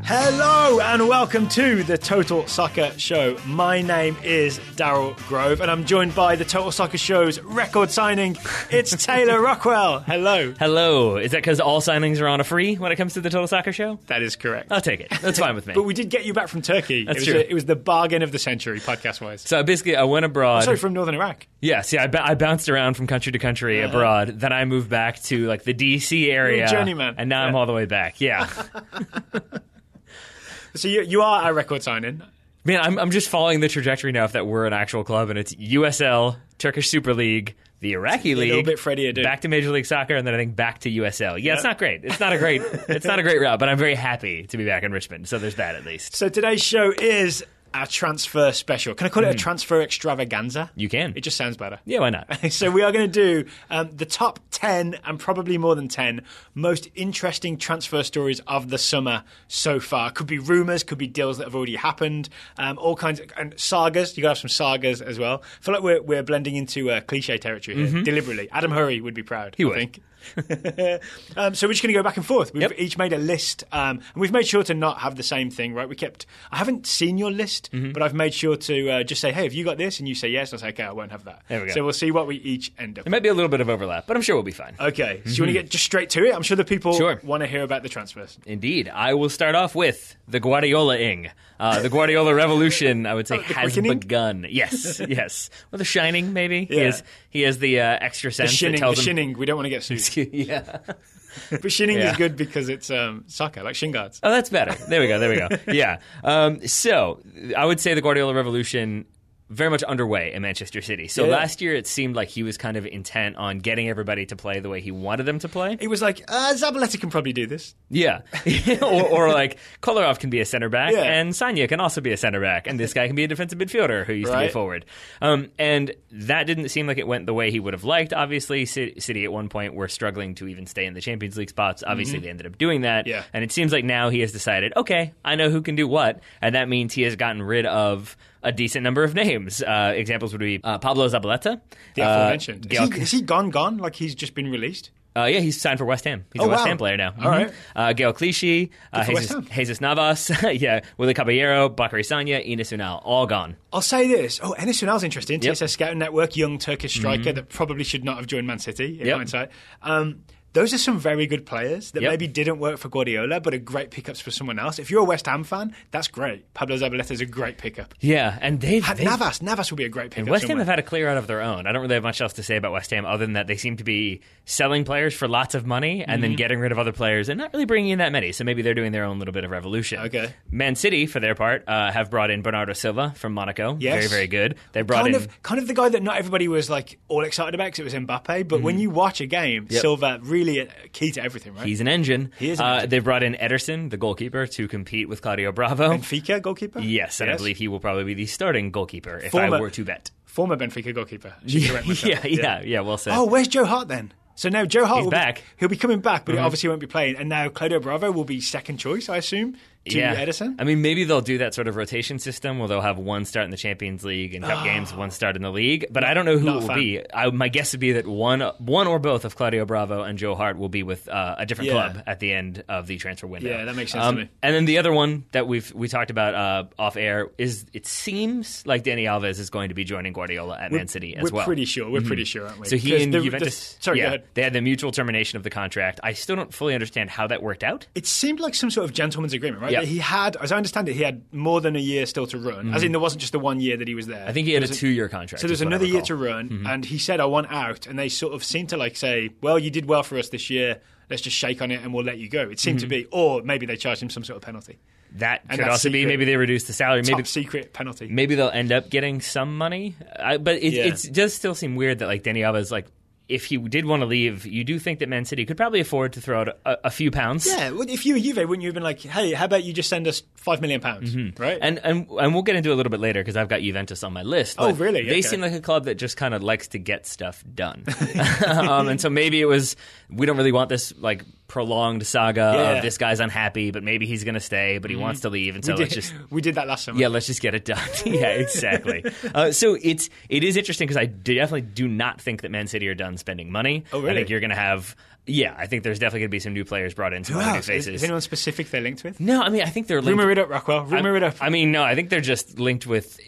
Hello and welcome to the Total Soccer Show. My name is Daryl Grove and I'm joined by the Total Soccer Show's record signing. It's Taylor Rockwell. Hello. Hello. Is that because all signings are on a free when it comes to the Total Soccer Show? That is correct. I'll take it. That's fine with me. But we did get you back from Turkey. That's true. It was the bargain of the century, podcast-wise. So basically I went abroad. Sorry, from Northern Iraq. Yes, yeah, I bounced around from country to country abroad. Then I moved back to like the DC area. You're a journeyman. And now I'm all the way back. Yeah. So you are our record signing. Man, I'm just following the trajectory now if that were an actual club, and it's USL, Turkish Super League, the Iraqi League, a little bit Freddie Adu. Back to Major League Soccer, and then I think back to USL. Yeah, it's not great. It's not a great route, but I'm very happy to be back in Richmond, so there's that at least. So today's show is our transfer special. Can I call it a transfer extravaganza? You can. It just sounds better. Yeah, why not? So we are going to do the top 10 and probably more than 10 most interesting transfer stories of the summer so far. Could be rumours, could be deals that have already happened, all kinds of and sagas. You got to have some sagas as well. I feel like we're blending into cliche territory here, deliberately. Adam Hurrey would be proud, I think. So we're just going to go back and forth. We've each made a list, and we've made sure to not have the same thing, right? I haven't seen your list, but I've made sure to just say, hey, have you got this? And you say yes, and I say, okay, I won't have that. There we go. So we'll see what we each end up There might be a little bit of overlap, but I'm sure we'll be fine. Okay, so you want to get just straight to it? I'm sure the people want to hear about the transfers. Indeed. I will start off with the Guardiola-ing. The Guardiola revolution, I would say, has begun. Yes, yes. Well, the shining, maybe. Yeah. He has the extra sense. The that tells shinning. We don't want to get sued. Yeah. But shinning is good because it's soccer, like shin guards. Oh, that's better. There we go. Yeah. So I would say the Guardiola revolution very much underway in Manchester City. So last year it seemed like he was kind of intent on getting everybody to play the way he wanted them to play. He was like, Zabaleta can probably do this. Yeah. or like Kolarov can be a center back and Sanya can also be a center back and this guy can be a defensive midfielder who used to be a forward. And that didn't seem like it went the way he would have liked. Obviously, City at one point were struggling to even stay in the Champions League spots. Obviously, they ended up doing that. Yeah. And it seems like now he has decided, okay, I know who can do what. And that means he has gotten rid of a decent number of names. Examples would be Pablo Zabaleta. The aforementioned. Is he gone? Like he's just been released? Yeah, he's signed for West Ham. He's a West Ham player now. All right. Gael Clichy, Jesus Navas, Willy Caballero, Bakary Sanya, Enes Unal, all gone. I'll say this. Enes Unal's interesting. TSS Scouting Network, young Turkish striker that probably should not have joined Man City in hindsight. Those are some very good players that maybe didn't work for Guardiola, but are great pickups for someone else. If you're a West Ham fan, that's great. Pablo Zabaleta is a great pickup. Yeah, and Navas will be a great pickup. And West Ham have had a clear out of their own. I don't really have much else to say about West Ham other than that they seem to be selling players for lots of money and then getting rid of other players and not really bringing in that many. So maybe they're doing their own little bit of revolution. Okay. Man City, for their part, have brought in Bernardo Silva from Monaco. Yes. Very, very good. They brought kind of the guy that not everybody was like all excited about because it was Mbappe. But when you watch a game, Silva really key to everything, right? He's an engine. He is an engine. They've brought in Ederson, the goalkeeper, to compete with Claudio Bravo. Benfica goalkeeper? Yes, and I believe he will probably be the starting goalkeeper if I were to bet. Former Benfica goalkeeper. Yeah, well said. Oh, where's Joe Hart then? So now Joe Hart he'll be coming back, but he obviously won't be playing. And now Claudio Bravo will be second choice, I assume, to Ederson. I mean, maybe they'll do that sort of rotation system where they'll have one start in the Champions League and cup games, one start in the league. But I don't know who it will be. My guess would be that one or both of Claudio Bravo and Joe Hart will be with a different club at the end of the transfer window. Yeah, that makes sense to me. And then the other one that we talked about off air is it seems like Dani Alves is going to be joining Guardiola at Man City as well. We're pretty sure, aren't we? So he and Juventus, go ahead. They had the mutual termination of the contract. I still don't fully understand how that worked out. It seemed like some sort of gentleman's agreement, right? Yeah. That he had, as I understand it, he had more than a year still to run. As in, there wasn't just the 1 year that he was there. I think he had a 2-year contract. So there's another year to run, and he said, I want out. And they sort of seemed to like say, well, you did well for us this year. Let's just shake on it and we'll let you go. It seemed to be. Or maybe they charged him some sort of penalty. That could also be. Maybe they reduced the salary. Maybe top secret penalty. Maybe they'll end up getting some money. But it does still seem weird that like Dani Alves, like, if he did want to leave, you do think that Man City could probably afford to throw out a few pounds. Yeah, if you were Juve, wouldn't you have been like, hey, how about you just send us £5 million, right? And we'll get into it a little bit later because I've got Juventus on my list. Oh, really? They seem like a club that just kind of likes to get stuff done. And so maybe it was, we don't really want this like prolonged saga of this guy's unhappy, but maybe he's going to stay, but he wants to leave, and so we did that last summer. Yeah, let's just get it done. Yeah, exactly. So it is interesting because I definitely do not think that Man City are done spending money. Oh, really? I think you're going to have. Yeah, I think there's definitely going to be some new players brought in, some new faces. Is anyone specific they're linked with? No, I mean, I think they're linked. Rumour it up, Rockwell. Rumour it up. I mean, no, I think they're just linked with.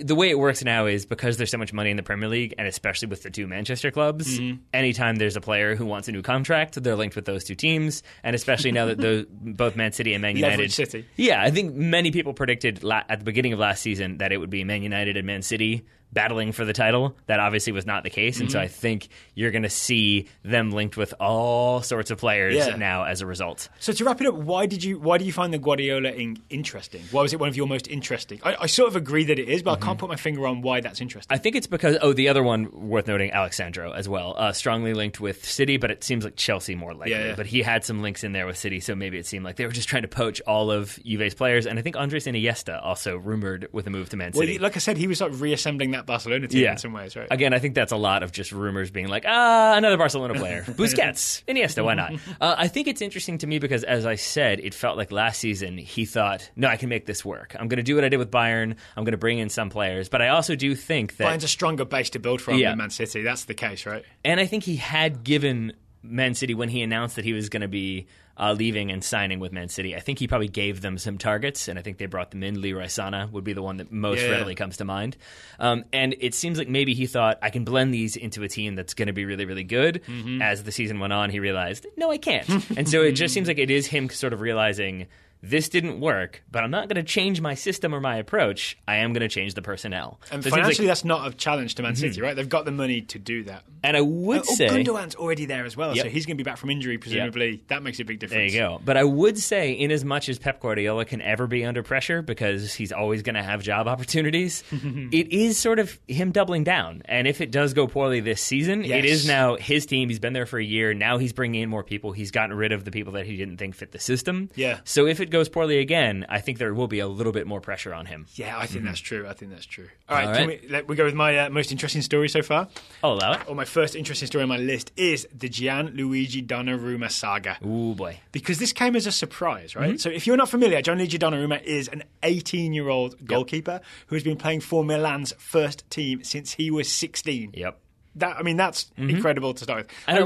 The way it works now is because there's so much money in the Premier League, and especially with the two Manchester clubs, anytime there's a player who wants a new contract, they're linked with those two teams, and especially now that both Man City and Man United... Leverage City. Yeah, I think many people predicted at the beginning of last season that it would be Man United and Man City battling for the title. That obviously was not the case, and so I think you're going to see them linked with all sorts of players now as a result. So to wrap it up, why do you find the Guardiola-ing interesting? Why was it one of your most interesting? I sort of agree that it is, but I can't put my finger on why that's interesting. I think it's because, the other one worth noting, Alexandro as well, strongly linked with City, but it seems like Chelsea more likely. Yeah. But he had some links in there with City, so maybe it seemed like they were just trying to poach all of Juve's players, and I think Andres Iniesta also rumored with a move to Man City. Well, like I said, he was reassembling that Barcelona team in some ways, right? Again, I think that's a lot of just rumors being like, another Barcelona player. Busquets, Iniesta, why not? I think it's interesting to me because, as I said, it felt like last season he thought, no, I can make this work. I'm going to do what I did with Bayern. I'm going to bring in some players. But I also do think that... Bayern's a stronger base to build from than Man City. That's the case, right? And I think he had given Man City, when he announced that he was going to be leaving and signing with Man City, I think he probably gave them some targets, and I think they brought them in. Leroy Sané would be the one that most readily comes to mind. And it seems like maybe he thought, I can blend these into a team that's going to be really, really good. As the season went on, he realized, no, I can't. And so it just seems like it is him sort of realizing, this didn't work, but I'm not going to change my system or my approach. I am going to change the personnel. And so financially, that's not a challenge to Man City, right? They've got the money to do that. And I would say... Gundogan's already there as well, so he's going to be back from injury, presumably. That makes a big difference. There you go. But I would say, in as much as Pep Guardiola can ever be under pressure, because he's always going to have job opportunities, it is sort of him doubling down. And if it does go poorly this season, it is now his team. He's been there for a year. Now he's bringing in more people. He's gotten rid of the people that he didn't think fit the system. Yeah. So if it goes poorly again, I think there will be a little bit more pressure on him. Yeah, I think that's true. All right, can we go with my most interesting story so far? I'll allow it. My first interesting story on my list is the Gianluigi Donnarumma saga. Ooh, boy. Because this came as a surprise, right? So if you're not familiar, Gianluigi Donnarumma is an 18-year-old goalkeeper who has been playing for Milan's first team since he was 16. Yep. That's incredible to start with. And I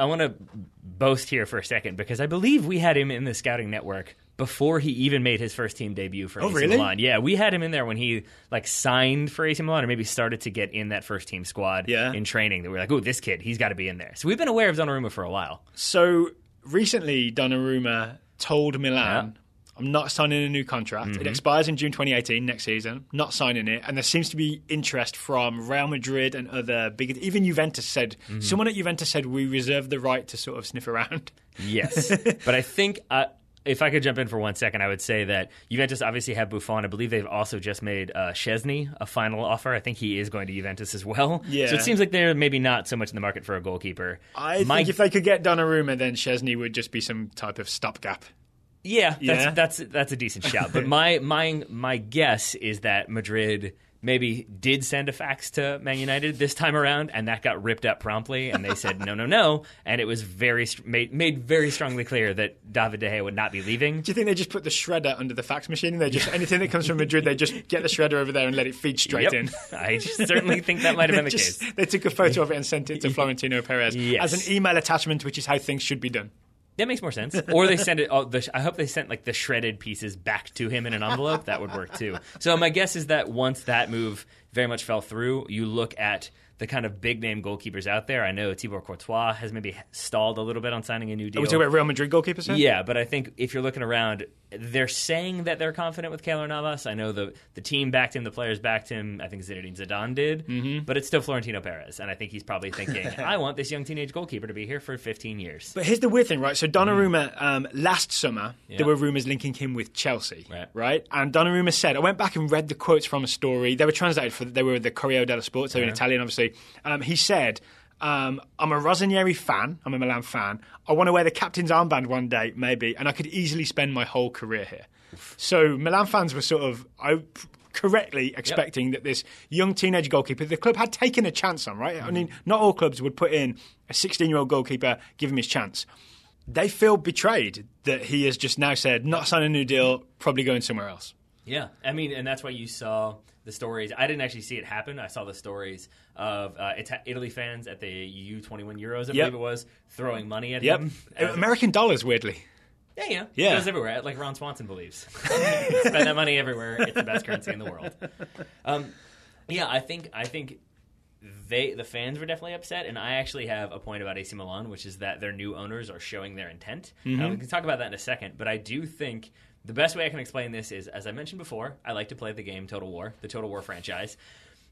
want to boast here for a second, because I believe we had him in the scouting network before he even made his first team debut for AC Milan. Yeah, we had him in there when he signed for AC Milan, or maybe started to get in that first team squad in training. That we were like, oh, this kid, he's got to be in there. So we've been aware of Donnarumma for a while. So recently, Donnarumma told Milan, I'm not signing a new contract. It expires in June 2018, next season. Not signing it. And there seems to be interest from Real Madrid and other big... Even Juventus said... Someone at Juventus said, we reserve the right to sort of sniff around. Yes. But I think... if I could jump in for 1 second, I would say that Juventus obviously have Buffon. I believe they've also just made Szczesny a final offer. I think he is going to Juventus as well. Yeah. So it seems like they're maybe not so much in the market for a goalkeeper. I think if they could get Donnarumma, then Szczesny would just be some type of stopgap. Yeah, that's a decent shout. But my guess is that Madrid maybe did send a fax to Man United this time around, and that got ripped up promptly, and they said no, and it was made very strongly clear that David De Gea would not be leaving. Do you think they just put the shredder under the fax machine, and they just anything that comes from Madrid, they just get the shredder over there and let it feed straight in? I certainly think that might have been the case. They took a photo of it and sent it to Florentino Perez as an email attachment, which is how things should be done. That makes more sense. Or they send it. I hope they sent the shredded pieces back to him in an envelope. That would work too. So my guess is that once that move very much fell through, you look at the kind of big-name goalkeepers out there. I know Thibaut Courtois has maybe stalled a little bit on signing a new deal. Are we talking about Real Madrid goalkeepers here? Yeah, but I think if you're looking around, they're saying that they're confident with Keylor Navas. I know the team backed him, the players backed him. I think Zinedine Zidane did. But it's still Florentino Perez, and I think he's probably thinking, I want this young teenage goalkeeper to be here for 15 years. But here's the weird thing, right? So Donnarumma, last summer, there were rumours linking him with Chelsea, right? And Donnarumma said, I went back and read the quotes from a story. They were translated, they were the Corriere dello Sport, so in Italian, obviously. He said, I'm a Rossinieri fan. I'm a Milan fan. I want to wear the captain's armband one day, maybe, and I could easily spend my whole career here. So Milan fans were sort of correctly expecting that this young teenage goalkeeper, the club had taken a chance on, right? I mean, not all clubs would put in a 16-year-old goalkeeper, give him his chance. they feel betrayed that he has just now said, not signing a new deal, probably going somewhere else. Yeah, I mean, and that's why you saw the stories. I didn't actually see it happen. I saw the stories of Italy fans at the U21 Euros, I believe it was, throwing money at him. American dollars, weirdly. Yeah. It goes everywhere, like Ron Swanson believes. Spend that money everywhere. It's the best currency in the world. I think the fans were definitely upset, and I actually have a point about AC Milan, which is that their new owners are showing their intent. We can talk about that in a second, but I do think the best way I can explain this is, as I mentioned before, I like to play the game Total War, the Total War franchise.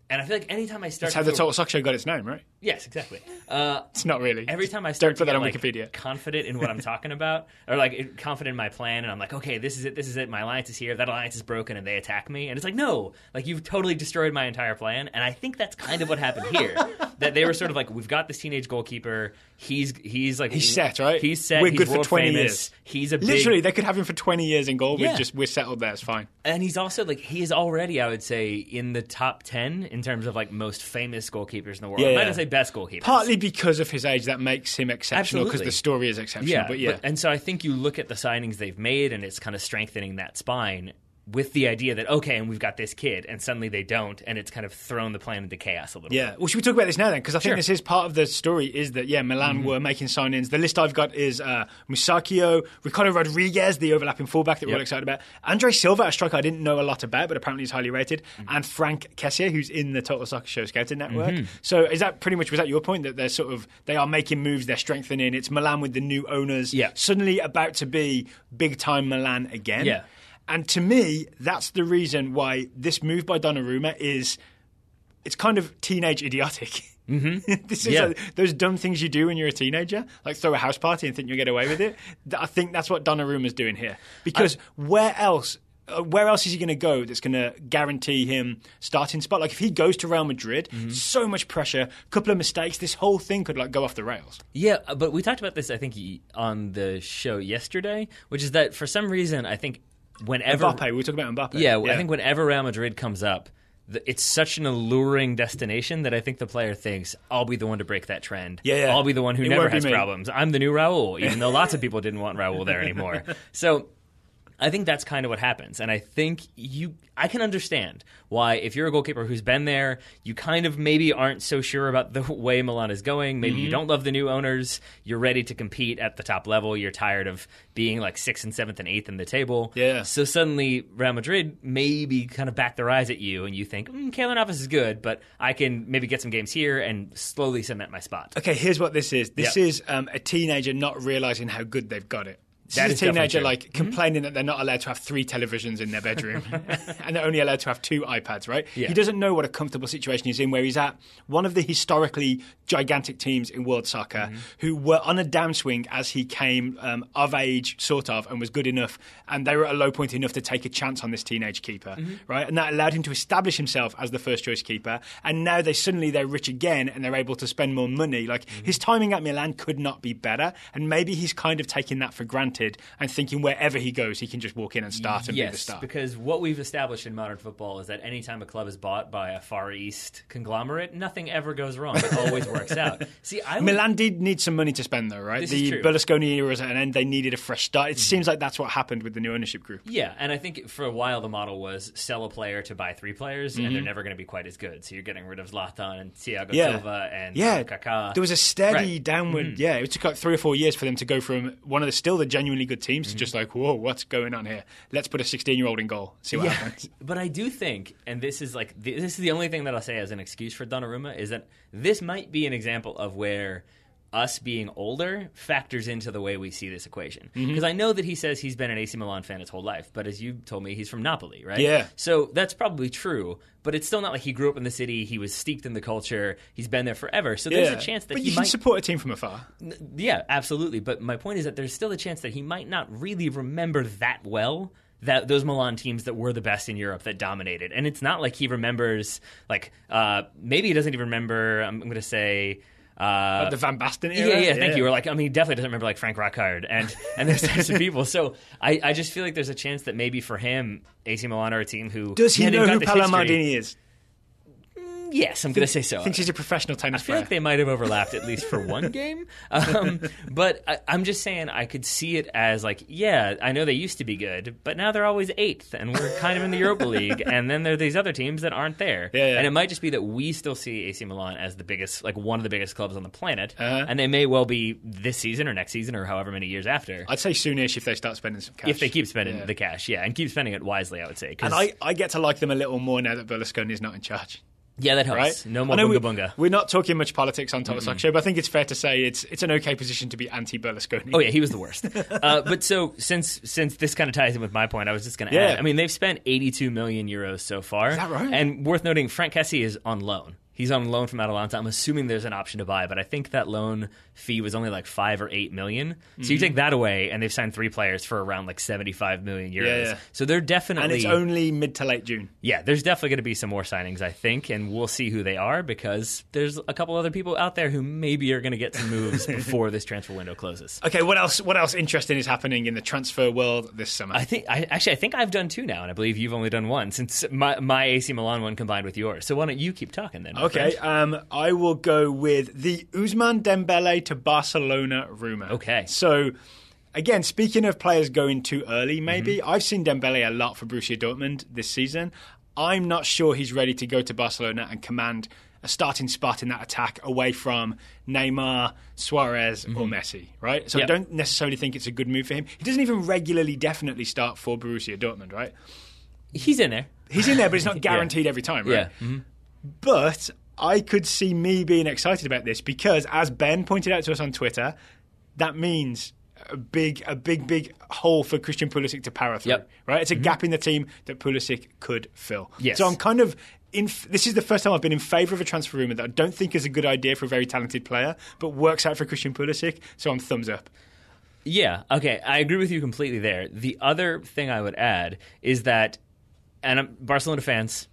And I feel like anytime I start... That's how the Total Soccer Show got its name, right? Yes, exactly. It's not really. Every time I start to get Wikipedia. Confident in what I'm talking about, or like confident in my plan, and I'm like, okay, this is it, my alliance is here, that alliance is broken, and they attack me. And it's like, no, like you've totally destroyed my entire plan. And I think that's kind of what happened here. That they were sort of like, we've got this teenage goalkeeper, he's set, right? He's set, we're he's good for world 20 famous. Years. He's a Literally, they could have him for 20 years in goal. Yeah. We're settled there, it's fine. And he's also like, he is already, I would say, in the top 10 in terms of like most famous goalkeepers in the world. I'm not going to say best goalkeepers. Partly because of his age, that makes him exceptional, because the story is exceptional. And so I think you look at the signings they've made, and it's kind of strengthening that spine with the idea that, okay, and we've got this kid, and suddenly they don't, and it's kind of thrown the plan into chaos a little bit. Yeah, well, should we talk about this now then? Because I think this is part of the story, is that, Milan were making signings. The list I've got is Musacchio, Ricardo Rodriguez, the overlapping fullback that we're all excited about, Andre Silva, a striker I didn't know a lot about, but apparently he's highly rated, and Frank Kessié, who's in the Total Soccer Show scouting network. So is that pretty much, was that your point, that they are making moves, they're strengthening, it's Milan with the new owners, suddenly about to be big-time Milan again? Yeah. And to me, that's the reason why this move by Donnarumma it's kind of teenage idiotic. This is like those dumb things you do when you're a teenager, like throw a house party and think you'll get away with it. I think that's what Donnarumma's doing here. Because where else is he going to go that's going to guarantee him starting spot? Like if he goes to Real Madrid, so much pressure, a couple of mistakes, this whole thing could like go off the rails. Yeah, but we talked about this, I think, on the show yesterday, which is that for some reason, I think whenever Mbappe, we were talking about Mbappe. Yeah, I think whenever Real Madrid comes up, it's such an alluring destination that I think the player thinks, I'll be the one to break that trend. Yeah. I'll be the one who never has problems. I'm the new Raul, even though lots of people didn't want Raul there anymore. So I think that's kind of what happens. And I think I can understand why, if you're a goalkeeper who's been there, you kind of maybe aren't so sure about the way Milan is going. Maybe you don't love the new owners. You're ready to compete at the top level. You're tired of being like 6th and 7th and 8th in the table. Yeah. So suddenly Real Madrid maybe kind of back their eyes at you, and you think, Keylor Navas is good, but I can maybe get some games here and slowly cement my spot. Okay, here's what this is. This is a teenager not realizing how good they've got it. That is a teenager complaining that they're not allowed to have 3 televisions in their bedroom and they're only allowed to have 2 iPads, right? Yeah. He doesn't know what a comfortable situation he's in, where he's at one of the historically gigantic teams in world soccer who were on a downswing as he came of age, sort of, and was good enough, and they were at a low point enough to take a chance on this teenage keeper, right? And that allowed him to establish himself as the first choice keeper, and now they're rich again and they're able to spend more money. Like his timing at Milan could not be better, and maybe he's kind of taking that for granted and thinking wherever he goes, he can just walk in and start and be the star. Yes, because what we've established in modern football is that anytime a club is bought by a Far East conglomerate, nothing ever goes wrong. It always works out. See, Milan did need some money to spend, though, right? The Berlusconi era was at an end. They needed a fresh start. It seems like that's what happened with the new ownership group. Yeah, and I think for a while the model was sell a player to buy 3 players, and they're never going to be quite as good. So you're getting rid of Zlatan and Thiago Silva and Kaká. There was a steady downward. Yeah, it took like 3 or 4 years for them to go from one of the genuinely good teams to just like, whoa, what's going on here? Let's put a 16-year-old in goal. See what happens. But I do think, and this is the only thing that I'll say as an excuse for Donnarumma, is that this might be an example of where us being older factors into the way we see this equation. Because I know that he says he's been an AC Milan fan his whole life, but as you told me, he's from Napoli, right? Yeah. So that's probably true, but it's still not like he grew up in the city, he was steeped in the culture, he's been there forever. So there's a chance that he might... can support a team from afar. Yeah, absolutely. But my point is that there's still a chance that he might not really remember that well that those Milan teams that were the best in Europe that dominated. And it's not like he remembers, maybe he doesn't even remember, I'm going to say... the Van Basten era? Yeah, thank you. Or he definitely doesn't remember Frank Rijkaard and those types of people. So I just feel like there's a chance that maybe for him, AC Milan are a team who... Does he know who Paolo Maldini is? Yes, I'm going to say so. Thinks he's a professional tennis player. I feel like they might have overlapped at least for one game. But I'm just saying I could see it as like, yeah, I know they used to be good, but now they're always 8th, and we're kind of in the Europa League, and then there are these other teams that aren't there. Yeah. And it might just be that we still see AC Milan as the biggest, like one of the biggest clubs on the planet, and they may well be this season or next season or however many years after. I'd say soonish if they start spending some cash. If they keep spending the cash, and keep spending it wisely, I would say. And I get to like them a little more now that Berlusconi is not in charge. Yeah, that helps. Right? No more bunga bunga. We're not talking much politics on Total Soccer Show, but I think it's fair to say it's an okay position to be anti-Berlusconi. Oh yeah, he was the worst. But so since this kind of ties in with my point, I was just going to add. I mean, they've spent 82 million euros so far. Is that right? And worth noting, Frank Kessie is on loan. He's on loan from Atalanta. I'm assuming there's an option to buy, but I think that loan fee was only like 5 or 8 million. So you take that away, and they've signed 3 players for around like 75 million euros. Yeah. So they're definitely... And it's only mid to late June. Yeah, there's definitely going to be some more signings, I think, and we'll see who they are because there's a couple other people out there who maybe are going to get some moves before this transfer window closes. Okay, what else interesting is happening in the transfer world this summer? I think I've done 2 now, and I believe you've only done 1 since my AC Milan one combined with yours. So why don't you keep talking then? Okay, I will go with the Ousmane Dembele to Barcelona rumour. Okay. So, again, speaking of players going too early, maybe, I've seen Dembele a lot for Borussia Dortmund this season. I'm not sure he's ready to go to Barcelona and command a starting spot in that attack away from Neymar, Suarez or Messi, right? So I don't necessarily think it's a good move for him. He doesn't even regularly definitely start for Borussia Dortmund, right? He's in there. He's in there, but it's not guaranteed every time, right? Yeah. But I could see me being excited about this because, as Ben pointed out to us on Twitter, that means a big hole for Christian Pulisic to power through. Right? It's a gap in the team that Pulisic could fill. Yes. So I'm kind of this is the first time I've been in favour of a transfer rumour that I don't think is a good idea for a very talented player, but works out for Christian Pulisic. So I'm thumbs up. Yeah. Okay. I agree with you completely there. The other thing I would add is that, and Barcelona fans.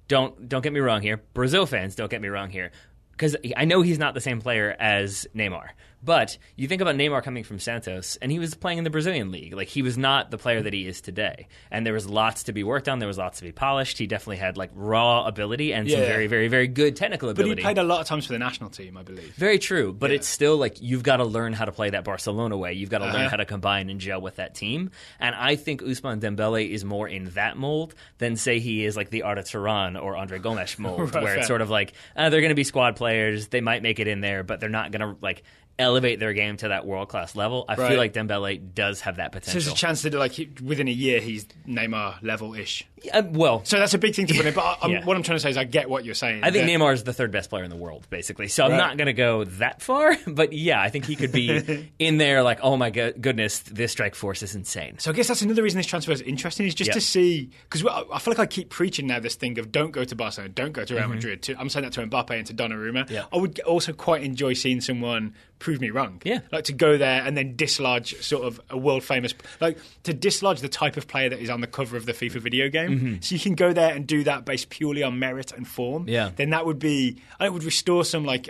Don't get me wrong here. Brazil fans, don't get me wrong here. Because I know he's not the same player as Neymar. But you think about Neymar coming from Santos, and he was playing in the Brazilian league. Like, he was not the player that he is today. And there was lots to be worked on. There was lots to be polished. He definitely had, like, raw ability and some very, very, very good technical ability. But he played a lot of times for the national team, I believe. Very true. But it's still, like, you've got to learn how to play that Barcelona way. You've got to learn how to combine and gel with that team. And I think Ousmane Dembele is more in that mold than, say, he is, like, the Arda Turan or Andre Gomes mold, where it's sort of like, they're going to be squad players. They might make it in there, but they're not going to, like, elevate their game to that world-class level. I feel like Dembele does have that potential. So there's a chance that like within a year he's Neymar level-ish. Well, so that's a big thing to put in. But what I'm trying to say is I get what you're saying. I think Neymar is the 3rd best player in the world, basically. So I'm not going to go that far. But yeah, I think he could be in there like, oh my goodness, this strike force is insane. So I guess that's another reason this transfer is interesting is just to see, because I feel like I keep preaching now this thing of don't go to Barcelona, don't go to Real Madrid. I'm saying that to Mbappe and to Donnarumma. Yeah. I would also quite enjoy seeing someone prove me wrong. Yeah. Like to go there and then dislodge sort of a world famous, like to dislodge the type of player that is on the cover of the FIFA video game. So you can go there and do that based purely on merit and form. Yeah. Then that would be, it would restore some it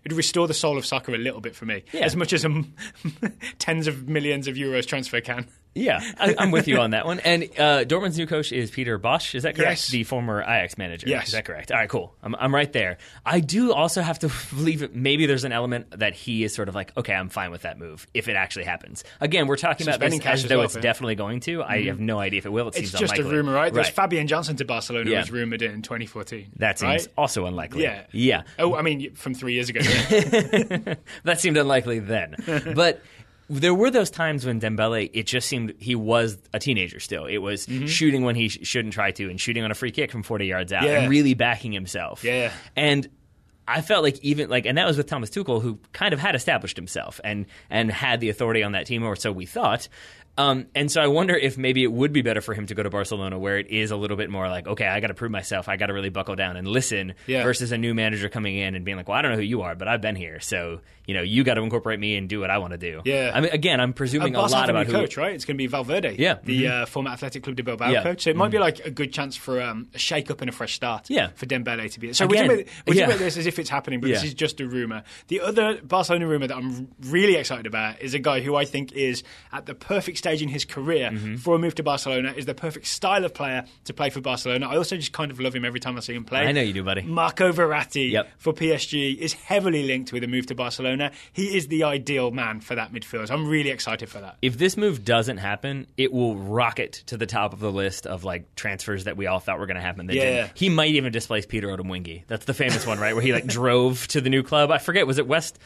would restore the soul of soccer a little bit for me. Yeah. As much as tens of millions of euros transfer can. Yeah, I'm with you on that one. And Dortmund's new coach is Peter Bosz, is that correct? Yes. The former Ajax manager. Yes. Is that correct? All right, cool. I'm right there. I do also have to believe maybe there's an element that he is sort of like, okay, I'm fine with that move if it actually happens. Again, we're talking about this as though it's definitely going to. I have no idea if it will. It seems unlikely. It's just a rumour, right? There's Fabian Johnson to Barcelona was rumoured in 2014. That seems also unlikely. Yeah. Oh, I mean, from 3 years ago. That seemed unlikely then. But there were those times when Dembele, it just seemed he was a teenager still. It was shooting when he shouldn't try to and shooting on a free kick from 40 yards out and really backing himself. Yeah. And I felt like and that was with Thomas Tuchel, who kind of had established himself and had the authority on that team, or so we thought. And so I wonder if maybe it would be better for him to go to Barcelona, where it is a little bit more like, okay, I got to prove myself. I got to really buckle down and listen versus a new manager coming in and being like, well, I don't know who you are, but I've been here. So, you got to incorporate me and do what I want to do. Yeah. I mean, again, I'm presuming a lot about who coach, right? It's going to be Valverde, the former Athletic Club de Bilbao coach. So it might be like a good chance for a shake-up and a fresh start for Dembele to be. So we're talking about this as if it's happening, but this is just a rumour. The other Barcelona rumour that I'm really excited about is a guy who I think is at the perfect stage in his career for a move to Barcelona, is the perfect style of player to play for Barcelona. I also just kind of love him every time I see him play. I know you do, buddy. Marco Verratti for PSG is heavily linked with a move to Barcelona. He is the ideal man for that midfield. I'm really excited for that. If this move doesn't happen, it will rocket to the top of the list of like transfers that we all thought were going to happen. He might even displace Peter Odemwingie. That's the famous one, right? Where he like drove to the new club. I forget, was it West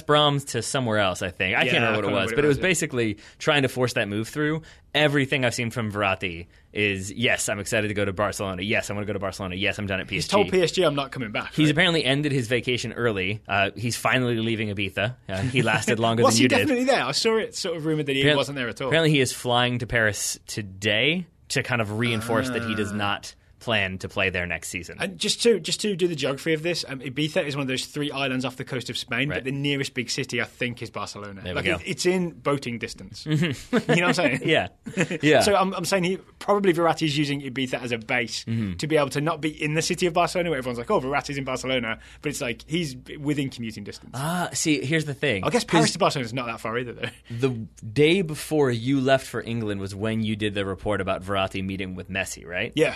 Brom to somewhere else, I think. I can't remember what it was. But it was basically trying to force that move through. Everything I've seen from Verratti is, yes, I'm excited to go to Barcelona. Yes, I want to go to Barcelona. Yes, I'm done at PSG. He's told PSG I'm not coming back. He's apparently ended his vacation early. He's finally leaving Ibiza. He lasted longer than you did. Was he definitely there? I saw it sort of rumoured that he wasn't there at all. Apparently he is flying to Paris today to kind of reinforce that he does not plan to play there next season. And just to do the geography of this, Ibiza is one of those 3 islands off the coast of Spain, but the nearest big city, I think, is Barcelona. There we go. It's in boating distance. You know what I'm saying? Yeah. So I'm saying probably Verratti's using Ibiza as a base to be able to not be in the city of Barcelona, where everyone's like, oh, Verratti's in Barcelona, but it's like he's within commuting distance. See, here's the thing. I guess Paris to Barcelona is not that far either, though. The day before you left for England was when you did the report about Verratti meeting with Messi, right? Yeah.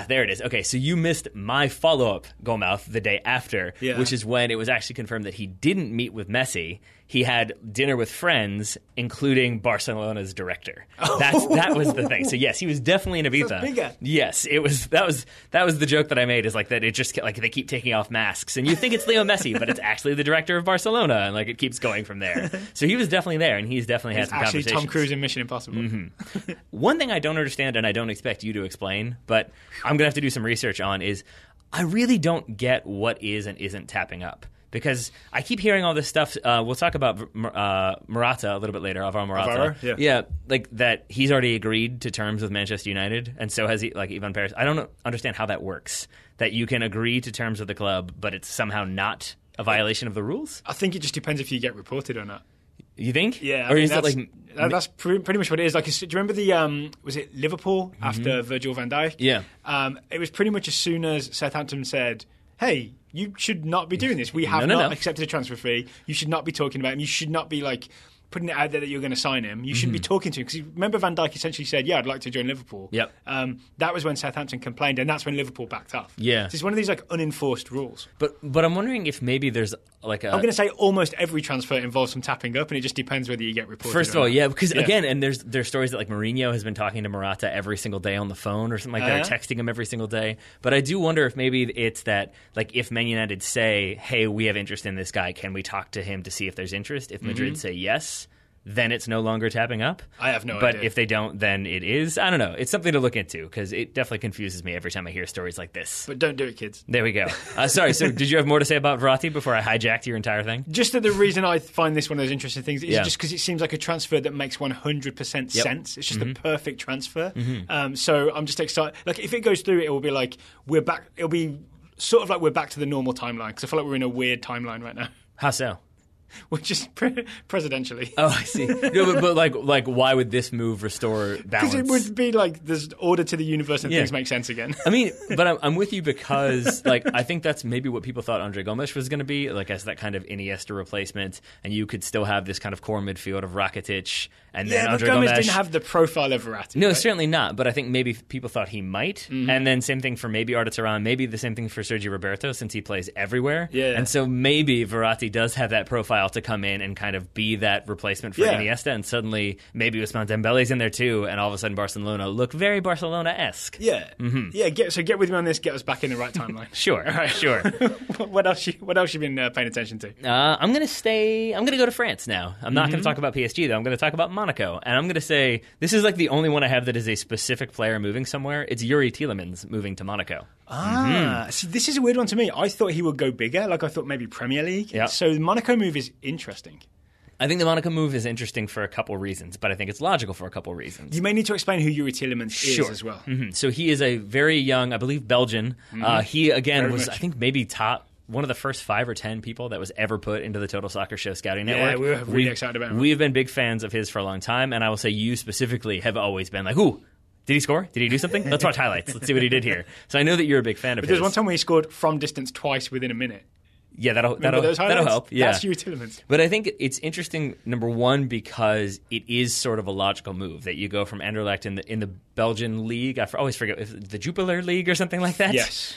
There it is. Okay, so you missed my follow-up, Gomouth, the day after, which is when it was actually confirmed that he didn't meet with Messi. He had dinner with friends, including Barcelona's director. That was the thing. So yes, he was definitely in Ibiza. That's bigger. Yes, it was. That was the joke that I made. Is like that. It just like they keep taking off masks, and you think it's Leo Messi, but it's actually the director of Barcelona, and like it keeps going from there. So he was definitely there, and he's definitely had some conversations. Actually, Tom Cruise in Mission Impossible. One thing I don't understand, and I don't expect you to explain, but I'm gonna have to do some research on, is I really don't get what is and isn't tapping up. Because I keep hearing all this stuff. We'll talk about Morata a little bit later, Alvaro Morata. Yeah, like that he's already agreed to terms with Manchester United, and so has he, like Ivan Perez. I don't understand how that works, that you can agree to terms with the club, but it's somehow not a violation of the rules? I think it just depends if you get reported or not. You think? Yeah. Or is that like... That's pretty much what it is. Like, do you remember the... was it Liverpool after Virgil van Dijk? Yeah. It was pretty much as soon as Southampton said, hey, you should not be doing this. We have not accepted a transfer fee. You should not be talking about him. You should not be like putting it out there that you're going to sign him. You shouldn't be talking to him. Because remember Van Dijk essentially said, yeah, I'd like to join Liverpool. Yep. That was when Southampton complained, and that's when Liverpool backed off. Yeah. So it's one of these like unenforced rules. But I'm wondering if maybe there's like a... I'm going to say almost every transfer involves some tapping up, and it just depends whether you get reported. First of all, because again, and there's stories that like Mourinho has been talking to Morata every single day on the phone or something like that, or texting him every single day. But I do wonder if maybe it's that, like, if Man United say, hey, we have interest in this guy, can we talk to him to see if there's interest? If Madrid say yes, then it's no longer tapping up. I have no idea. But if they don't, then it is. I don't know. It's something to look into, because it definitely confuses me every time I hear stories like this. But don't do it, kids. There we go. Sorry, so did you have more to say about Verratti before I hijacked your entire thing? Just that the reason I find this one of those interesting things is just because it seems like a transfer that makes 100% sense. It's just the perfect transfer. So I'm just excited. Like, if it goes through, it will be like, we're back. It'll be sort of like we're back to the normal timeline, because I feel like we're in a weird timeline right now. How so? Which is presidentially. Oh, I see. No, but like, why would this move restore balance? Because it would be like there's order to the universe and things make sense again. I mean, but I'm with you, because like I think that's maybe what people thought Andre Gomes was going to be, like as that kind of Iniesta replacement, and you could still have this kind of core midfield of Rakitic and then Andre Gomes Gomes didn't have the profile of Verratti. No, right? Certainly not. But I think maybe people thought he might, and then same thing for maybe Arda Turan, maybe the same thing for Sergio Roberto, since he plays everywhere. Yeah. And so maybe Verratti does have that profile to come in and kind of be that replacement for Iniesta, and suddenly maybe Ousmane Dembele's in there too, and all of a sudden Barcelona look very Barcelona-esque. Yeah. So get with me on this, get us back in the right timeline. Sure. What else you been paying attention to? I'm going to go to France now. I'm not going to talk about PSG, though. I'm going to talk about Monaco, and I'm going to say this is like the only one I have that is a specific player moving somewhere. It's Yuri Tielemans moving to Monaco. See, this is a weird one to me. I thought he would go bigger. Like, I thought maybe Premier League. Yeah. So the Monaco move is interesting. I think the Monaco move is interesting for a couple reasons, but I think it's logical for a couple reasons. You may need to explain who Yuri Tielemans is as well. So he is a very young, I believe, Belgian. He, again, very was, much. I think, maybe top one of the first 5 or 10 people that was ever put into the Total Soccer Show scouting network. Yeah, we were really excited about him. We've been big fans of his for a long time, and I will say you specifically have always been like, ooh, did he score? Did he do something? Let's watch highlights. Let's see what he did here. So I know that you're a big fan of his. There's one time where he scored from distance twice within a minute. Yeah, that'll help. Yeah. That's Yuri Tielemans. But I think it's interesting, number one, because it is sort of a logical move that you go from Anderlecht in the Belgian league. I always forget, the Jupiler League or something like that? Yes.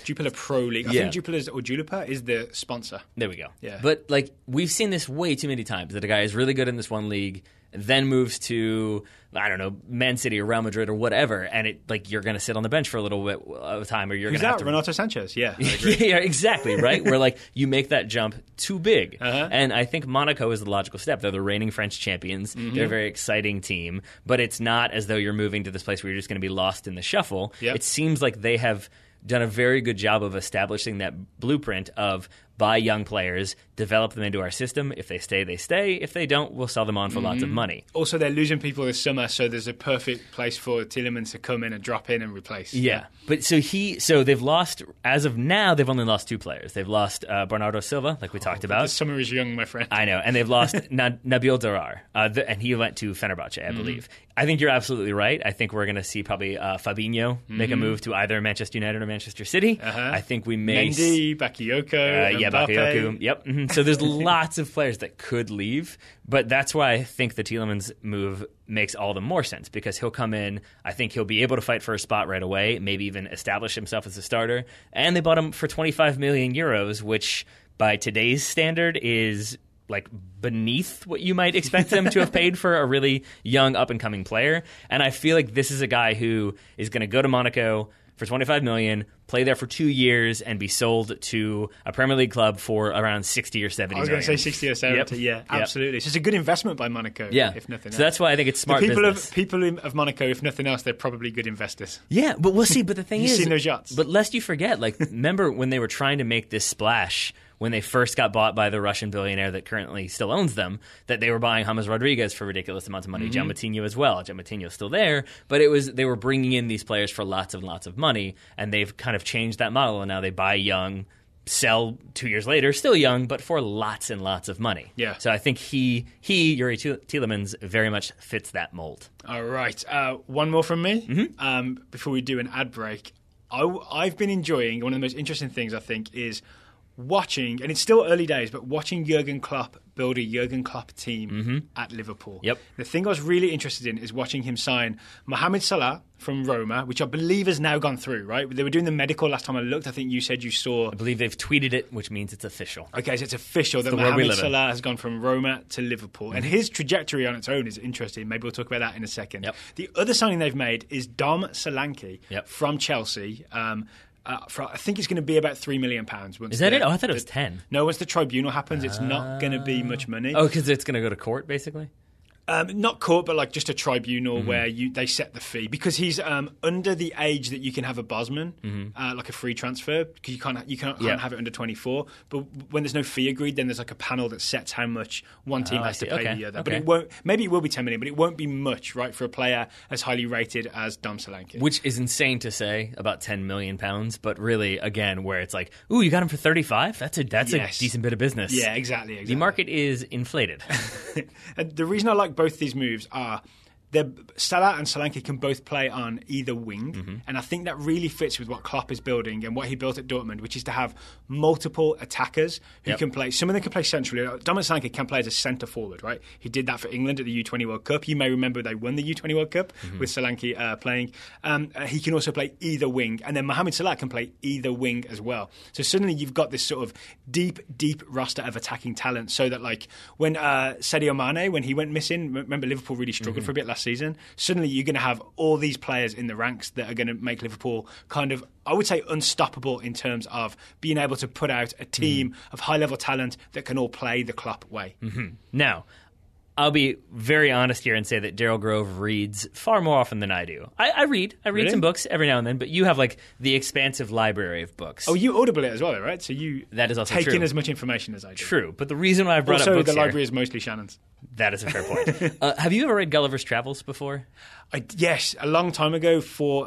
Jupiler Pro League. I think Jupiler is the sponsor. There we go. Yeah. But like we've seen this way too many times, that a guy is really good in this one league, then moves to, I don't know, Man City or Real Madrid or whatever, and it like you're going to sit on the bench for a little bit of time, or you're going to have to... Renato Sanchez, yeah. Yeah, exactly, right? Where like you make that jump too big. And I think Monaco is the logical step. They're the reigning French champions. They're a very exciting team, but it's not as though you're moving to this place where you're just going to be lost in the shuffle. Yep. It seems like they have done a very good job of establishing that blueprint of buy young players, develop them into our system. If they stay, they stay. If they don't, we'll sell them on for lots of money. Also, they're losing people this summer, so there's a perfect place for Tielemans to come in and drop in and replace. Yeah. But so they've lost, as of now, they've only lost two players. They've lost Bernardo Silva, like we talked about. The summer is young, my friend. I know. And they've lost Nabil Darar, and he went to Fenerbahce, I believe. I think you're absolutely right. I think we're going to see probably Fabinho make a move to either Manchester United or Manchester City. I think we may... Mendy, Bakayoko, Bakayoko. Yep. So there's lots of players that could leave, but that's why I think the Tielemans move makes all the more sense, because he'll come in, I think he'll be able to fight for a spot right away, maybe even establish himself as a starter, and they bought him for 25 million euros, which by today's standard is like beneath what you might expect them to have paid for a really young up-and-coming player. And I feel like this is a guy who is going to go to Monaco for 25 million, play there for 2 years, and be sold to a Premier League club for around 60 or 70 million. I was going to say 60 or 70, yeah, absolutely. So it's a good investment by Monaco, if nothing else. So that's why I think it's smart business. People of Monaco, if nothing else, they're probably good investors. Yeah, but we'll see. But the thing is... You've seen those yachts. But lest you forget, like, remember when they were trying to make this splash... when they first got bought by the Russian billionaire that currently still owns them, that they were buying James Rodriguez for ridiculous amounts of money, Gian Moutinho as well. Gian Moutinho's still there, but they were bringing in these players for lots and lots of money, and they've kind of changed that model, and now they buy young, sell 2 years later, still young, but for lots and lots of money. Yeah. So I think Yuri Tielemans, very much fits that mold. All right. One more from me before we do an ad break. I've been enjoying, one of the most interesting things, I think, is watching, and it's still early days, but watching Jurgen Klopp build a Jurgen Klopp team at Liverpool. Yep. The thing I was really interested in is watching him sign Mohamed Salah from Roma, which I believe has now gone through, right? They were doing the medical last time I looked. I think you said you saw... I believe they've tweeted it, which means it's official. Okay, so it's official that Mohamed Salah has gone from Roma to Liverpool. And his trajectory on its own is interesting. Maybe we'll talk about that in a second. Yep. The other signing they've made is Dom Solanke from Chelsea. I think it's going to be about £3 million. Is that it? Oh, I thought it was 10. No, once the tribunal happens, it's not going to be much money. Oh, because it's going to go to court, basically? Not court, but like just a tribunal where they set the fee, because he's under the age that you can have a Bosman, like a free transfer, because you can't have it under 24. But when there's no fee agreed, then there's like a panel that sets how much one team has to pay the other. But it won't. Maybe it will be 10 million, but it won't be much, right, for a player as highly rated as Dom Solanke. Which is insane to say about £10 million, but really, again, where it's like, ooh, you got him for 35? That's a decent bit of business. Yeah, exactly. The market is inflated. The reason I like both these moves are Salah and Solanke can both play on either wing, and I think that really fits with what Klopp is building and what he built at Dortmund, which is to have multiple attackers who can play. Some of them can play centrally. Dominic Solanke can play as a centre forward, right? He did that for England at the U20 World Cup. You may remember they won the U20 World Cup with Solanke playing. He can also play either wing, and then Mohamed Salah can play either wing as well. So suddenly you've got this sort of deep roster of attacking talent, so that like when Sadio Mane, when he went missing, remember Liverpool really struggled for a bit last season. Suddenly you're going to have all these players in the ranks that are going to make Liverpool kind of, I would say, unstoppable in terms of being able to put out a team of high-level talent that can all play the Klopp way. Now, I'll be very honest here and say that Daryl Grove reads far more often than I do. I read really? Some books every now and then, but you have like the expansive library of books. Oh, you Audible it as well, right? So that is also take true. In as much information as I do. True, but the reason why I brought up books the library is mostly Shannon's. That is a fair point. Have you ever read Gulliver's Travels before? Yes, a long time ago for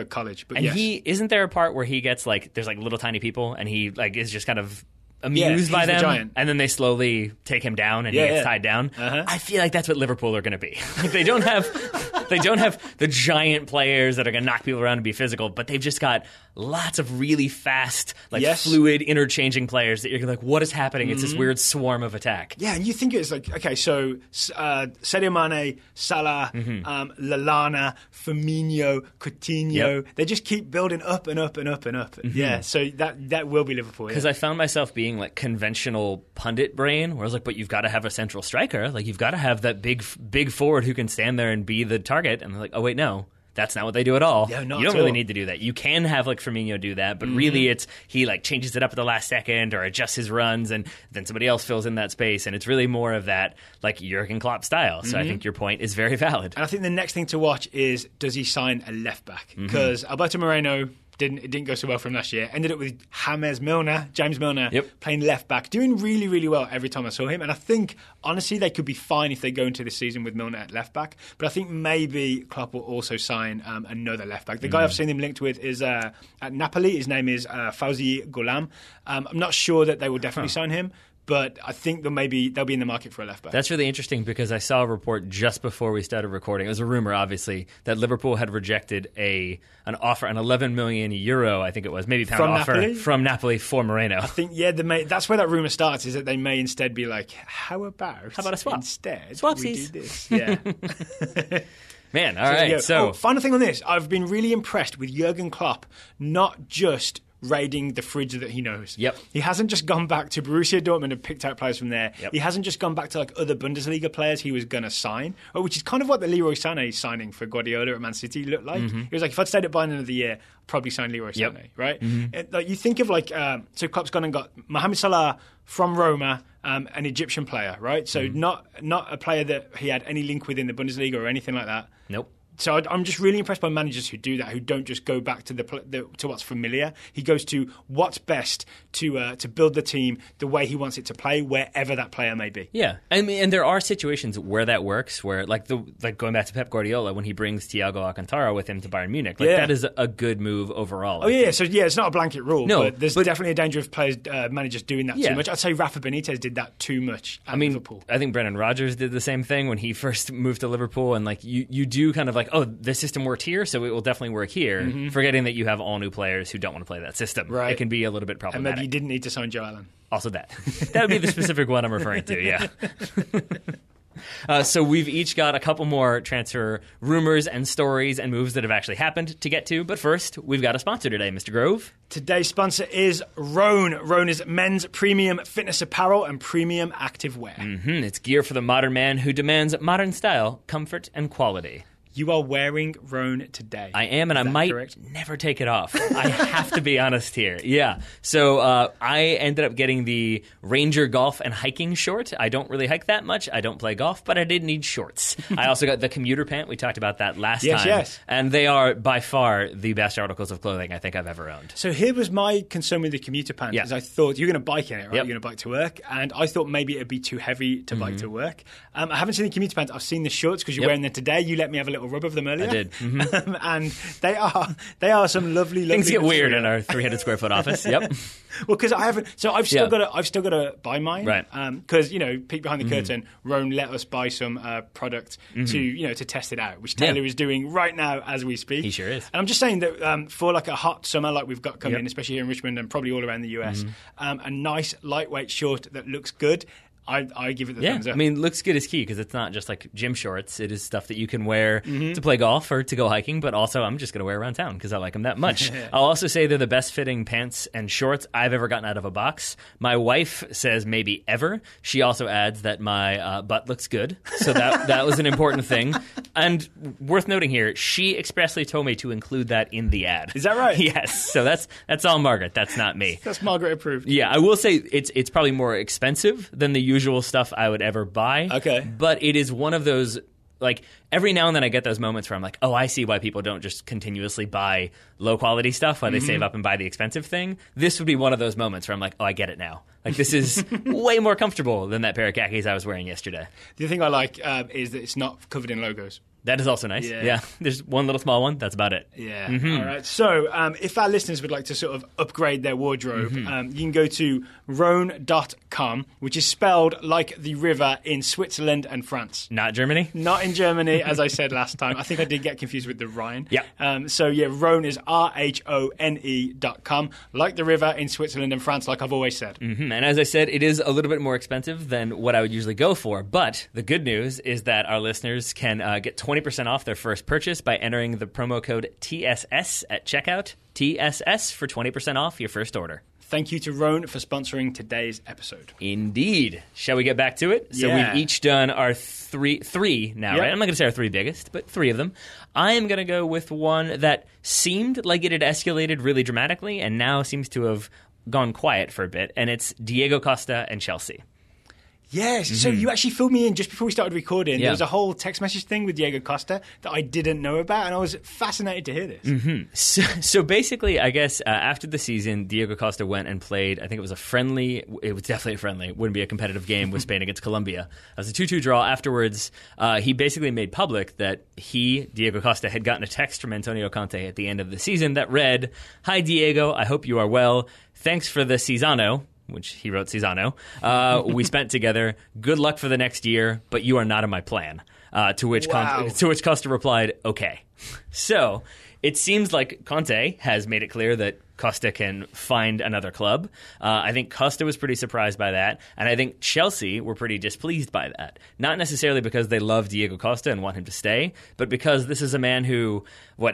college. But isn't there a part where he gets like there's like little tiny people and he like is just kind of amused by them, and then they slowly take him down and he gets tied down. I feel like that's what Liverpool are going to be. They don't have They don't have the giant players that are going to knock people around and be physical, but they've just got lots of really fast, fluid, interchanging players that you're like, what is happening? It's this weird swarm of attack. Yeah, and you think it's like, okay, so Sadio Mane, Salah, Lallana, Firmino, Coutinho, they just keep building up and up and up and up. Yeah, so that will be Liverpool. Because I found myself being like conventional pundit brain, where I was like, but you've got to have a central striker. Like, you've got to have that big forward who can stand there and be the target. And they're like, oh, wait, no. That's not what they do at all. Yeah, you don't really need to do that. You can have like Firmino do that, but really he like changes it up at the last second or adjusts his runs, and then somebody else fills in that space, and it's really more of that like Jurgen Klopp style. So I think your point is very valid. And I think the next thing to watch is, does he sign a left back? Because Alberto Moreno didn't go so well for him last year. Ended up with James Milner, playing left back, doing really, really well every time I saw him. And I think, honestly, they could be fine if they go into this season with Milner at left back. But I think maybe Klopp will also sign another left back. The guy I've seen him linked with is at Napoli. His name is Fauzi Gholam. I'm not sure that they will definitely sign him, but I think they'll be in the market for a left back. That's really interesting, because I saw a report just before we started recording. It was a rumor, obviously, that Liverpool had rejected an offer, an 11 million euro, I think it was, maybe pound from offer Napoli? From Napoli for Moreno. I think, that's where that rumor starts, is that they may instead be like, how about a swap? Instead, Swapsies. we do this. Yeah. Man, all right. So, final thing on this, I've been really impressed with Jurgen Klopp, not just raiding the fridge that he knows. Yep. He hasn't just gone back to Borussia Dortmund and picked out players from there. Yep. He hasn't just gone back to like other Bundesliga players he was going to sign, which is kind of what the Leroy Sané signing for Guardiola at Man City looked like. He was like, if I'd stayed at Bayern end of the year, I'd probably sign Leroy Sané, right? Like, you think of so Klopp's gone and got Mohamed Salah from Roma, an Egyptian player, right? So not a player that he had any link with in the Bundesliga or anything like that. Nope. So I'm just really impressed by managers who do that, who don't just go back to to what's familiar. He goes to what's best to build the team the way he wants it to play, wherever that player may be. Yeah, I mean, and there are situations where that works, where like going back to Pep Guardiola when he brings Thiago Alcantara with him to Bayern Munich, that is a good move overall. Oh yeah, so it's not a blanket rule, but there's definitely a danger of managers doing that too much. I'd say Rafa Benitez did that too much at Liverpool. I think Brendan Rodgers did the same thing when he first moved to Liverpool, and like you do kind of like, oh, the system worked here, so it will definitely work here, forgetting that you have all new players who don't want to play that system. Right. It can be a little bit problematic. And maybe you didn't need to sign Joe Allen. Also that would be the specific one I'm referring to, yeah. So we've each got a couple more transfer rumors and stories and moves that have actually happened to get to. But first, we've got a sponsor today, Mr. Grove. Today's sponsor is Rhone. Rhone is men's premium fitness apparel and premium active wear. It's gear for the modern man who demands modern style, comfort, and quality. You are wearing Rhone today. I am, and I might never take it off. I have to be honest here. Yeah. So I ended up getting the Ranger golf and hiking short. I don't really hike that much. I don't play golf, but I did need shorts. I also got the commuter pant. We talked about that last time. Yes. And they are by far the best articles of clothing I think I've ever owned. So here was my concern with the commuter pant, because I thought you're going to bike in it, right? Yep. You're going to bike to work. And I thought maybe it'd be too heavy to bike to work. I haven't seen the commuter pants. I've seen the shorts because you're wearing them today. You let me have a little rub of them earlier. I did. And they are some lovely things get weird in our 300 square foot office. Yep. Well, because I haven't, so I've still got to buy mine, right? Because peek behind the curtain, Rhone let us buy some product to test it out, which Taylor is doing right now as we speak. He sure is. And I'm just saying that for like a hot summer like we've got coming in, especially here in Richmond and probably all around the US, a nice lightweight short that looks good. I give it the thumbs up. I mean, looks good is key, because it's not just like gym shorts. It is stuff that you can wear to play golf or to go hiking, but also I'm just going to wear around town because I like them that much. I'll also say they're the best fitting pants and shorts I've ever gotten out of a box. My wife says maybe ever. She also adds that my butt looks good, so that was an important thing. And worth noting here, she expressly told me to include that in the ad. Is that right? Yes. So that's all Margaret. That's not me. That's Margaret approved. Yeah, I will say it's probably more expensive than the usual stuff I would ever buy. Okay. But it is one of those, like, every now and then I get those moments where I'm like, oh, I see why people don't just continuously buy low-quality stuff, why they save up and buy the expensive thing. This would be one of those moments where I'm like, oh, I get it now. Like, this is way more comfortable than that pair of khakis I was wearing yesterday. The other thing I like is that it's not covered in logos. That is also nice. Yeah. There's one little small one. That's about it. Yeah. All right. So if our listeners would like to sort of upgrade their wardrobe, you can go to Rhone.com, which is spelled like the river in Switzerland and France. Not Germany? Not in Germany, as I said last time. I think I did get confused with the Rhine. Yeah. Rhone is RHONE.com, like the river in Switzerland and France, like I've always said. And as I said, it is a little bit more expensive than what I would usually go for. But the good news is that our listeners can get 20% off their first purchase by entering the promo code TSS at checkout. TSS for 20% off your first order. Thank you to Rhone for sponsoring today's episode. Indeed. Shall we get back to it? So we've each done our three now, right? I'm not going to say our three biggest, but three of them. I am going to go with one that seemed like it had escalated really dramatically and now seems to have gone quiet for a bit, and it's Diego Costa and Chelsea. Yes, so you actually filled me in just before we started recording. There was a whole text message thing with Diego Costa that I didn't know about, and I was fascinated to hear this. So basically, I guess after the season, Diego Costa went and played, I think it was a friendly, it was definitely a friendly, it wouldn't be a competitive game with Spain against Colombia. It was a 2-2 draw. Afterwards, he basically made public that Diego Costa, had gotten a text from Antonio Conte at the end of the season that read, "Hi Diego, I hope you are well. Thanks for the Cisano," which he wrote Cisano, "we spent together. Good luck for the next year, but you are not in my plan." To which Costa replied, "Okay." So it seems like Conte has made it clear that Costa can find another club. I think Costa was pretty surprised by that, and I think Chelsea were pretty displeased by that. Not necessarily because they love Diego Costa and want him to stay, but because this is a man who,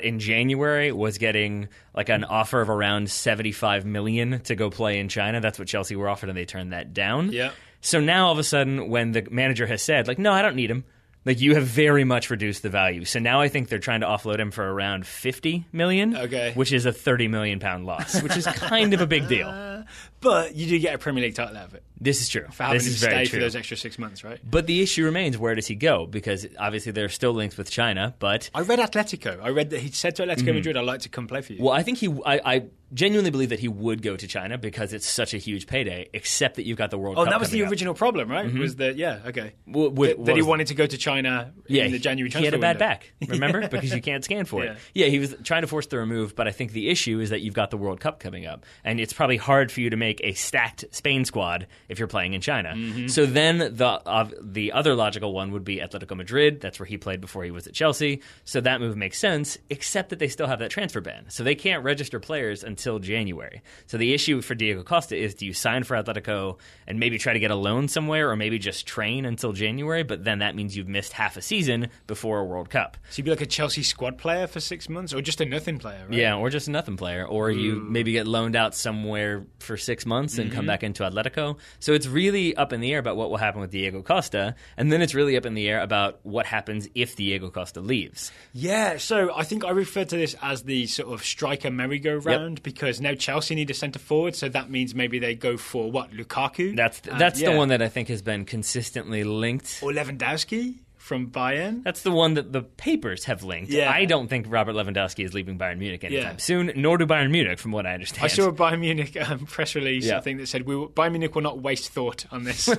in January was getting like an offer of around $75 million to go play in China. That's what Chelsea were offered, and they turned that down. Yeah. So now all of a sudden, when the manager has said, no, I don't need him, you have very much reduced the value. So now I think they're trying to offload him for around $50 million, which is a £30 million loss, which is kind of a big deal. But you do get a Premier League title out of it. This is true. For having to stay for those extra 6 months, right? But the issue remains, where does he go? Because obviously there are still links with China, but... I read Atletico. I read that he said to Atletico Madrid, "I'd like to come play for you." Well, I think I genuinely believe that he would go to China because it's such a huge payday, except that you've got the World Cup. Oh, that was the original problem, right? Was that, that he wanted to go to China in the January transfer window. He had a bad window. back, remember? Because you can't scan for it. Yeah, he was trying to force the remove, but I think the issue is that you've got the World Cup coming up, and it's probably hard for you to make a stacked Spain squad if you're playing in China. So then the other logical one would be Atletico Madrid. That's where he played before he was at Chelsea. So that move makes sense, except that they still have that transfer ban. So they can't register players until January. So the issue for Diego Costa is, do you sign for Atletico and maybe try to get a loan somewhere, or maybe just train until January? But then that means you've missed half a season before a World Cup. So you'd be like a Chelsea squad player for 6 months, or just a nothing player, right? Yeah, or just a nothing player. Or you maybe get loaned out somewhere for 6 months and come back into Atletico. So it's really up in the air about what will happen with Diego Costa, and then it's really up in the air about what happens if Diego Costa leaves. Yeah, so I think I refer to this as the sort of striker merry-go-round, because now Chelsea need a centre forward, so that means maybe they go for Lukaku? That's the one that I think has been consistently linked. Or Lewandowski from Bayern. That's the one that the papers have linked. Yeah. I don't think Robert Lewandowski is leaving Bayern Munich anytime soon, nor do Bayern Munich, from what I understand. I saw a Bayern Munich press release, I think, that said Bayern Munich will not waste thought on this. And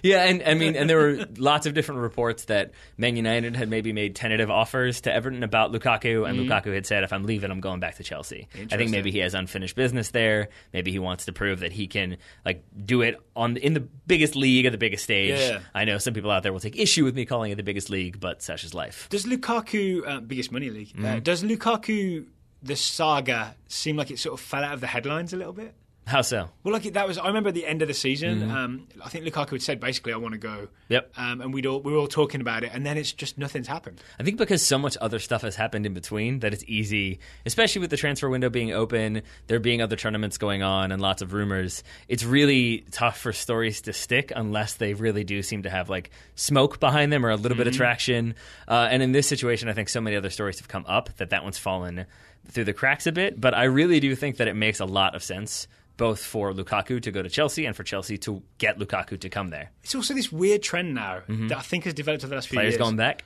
there were lots of different reports that Man United had maybe made tentative offers to Everton about Lukaku, and Lukaku had said, "If I'm leaving, I'm going back to Chelsea." I think maybe he has unfinished business there. Maybe he wants to prove that he can do it in the biggest league at the biggest stage. Yeah. I know some people out there will take issue with me calling it the biggest league, but such is life. Does Lukaku, biggest money league, does Lukaku, the saga, seem like it sort of fell out of the headlines a little bit? How so? Well, I remember at the end of the season, I think Lukaku had said, basically, "I want to go." Yep. And we were all talking about it, and then it's just nothing's happened. I think because so much other stuff has happened in between that it's easy, especially with the transfer window being open, there being other tournaments going on, and lots of rumors. It's really tough for stories to stick unless they really do seem to have smoke behind them or a little bit of traction. And in this situation, I think so many other stories have come up that one's fallen through the cracks a bit. But I really do think that it makes a lot of sense, both for Lukaku to go to Chelsea and for Chelsea to get Lukaku to come there. It's also this weird trend now that I think has developed over the last few years. Players going back?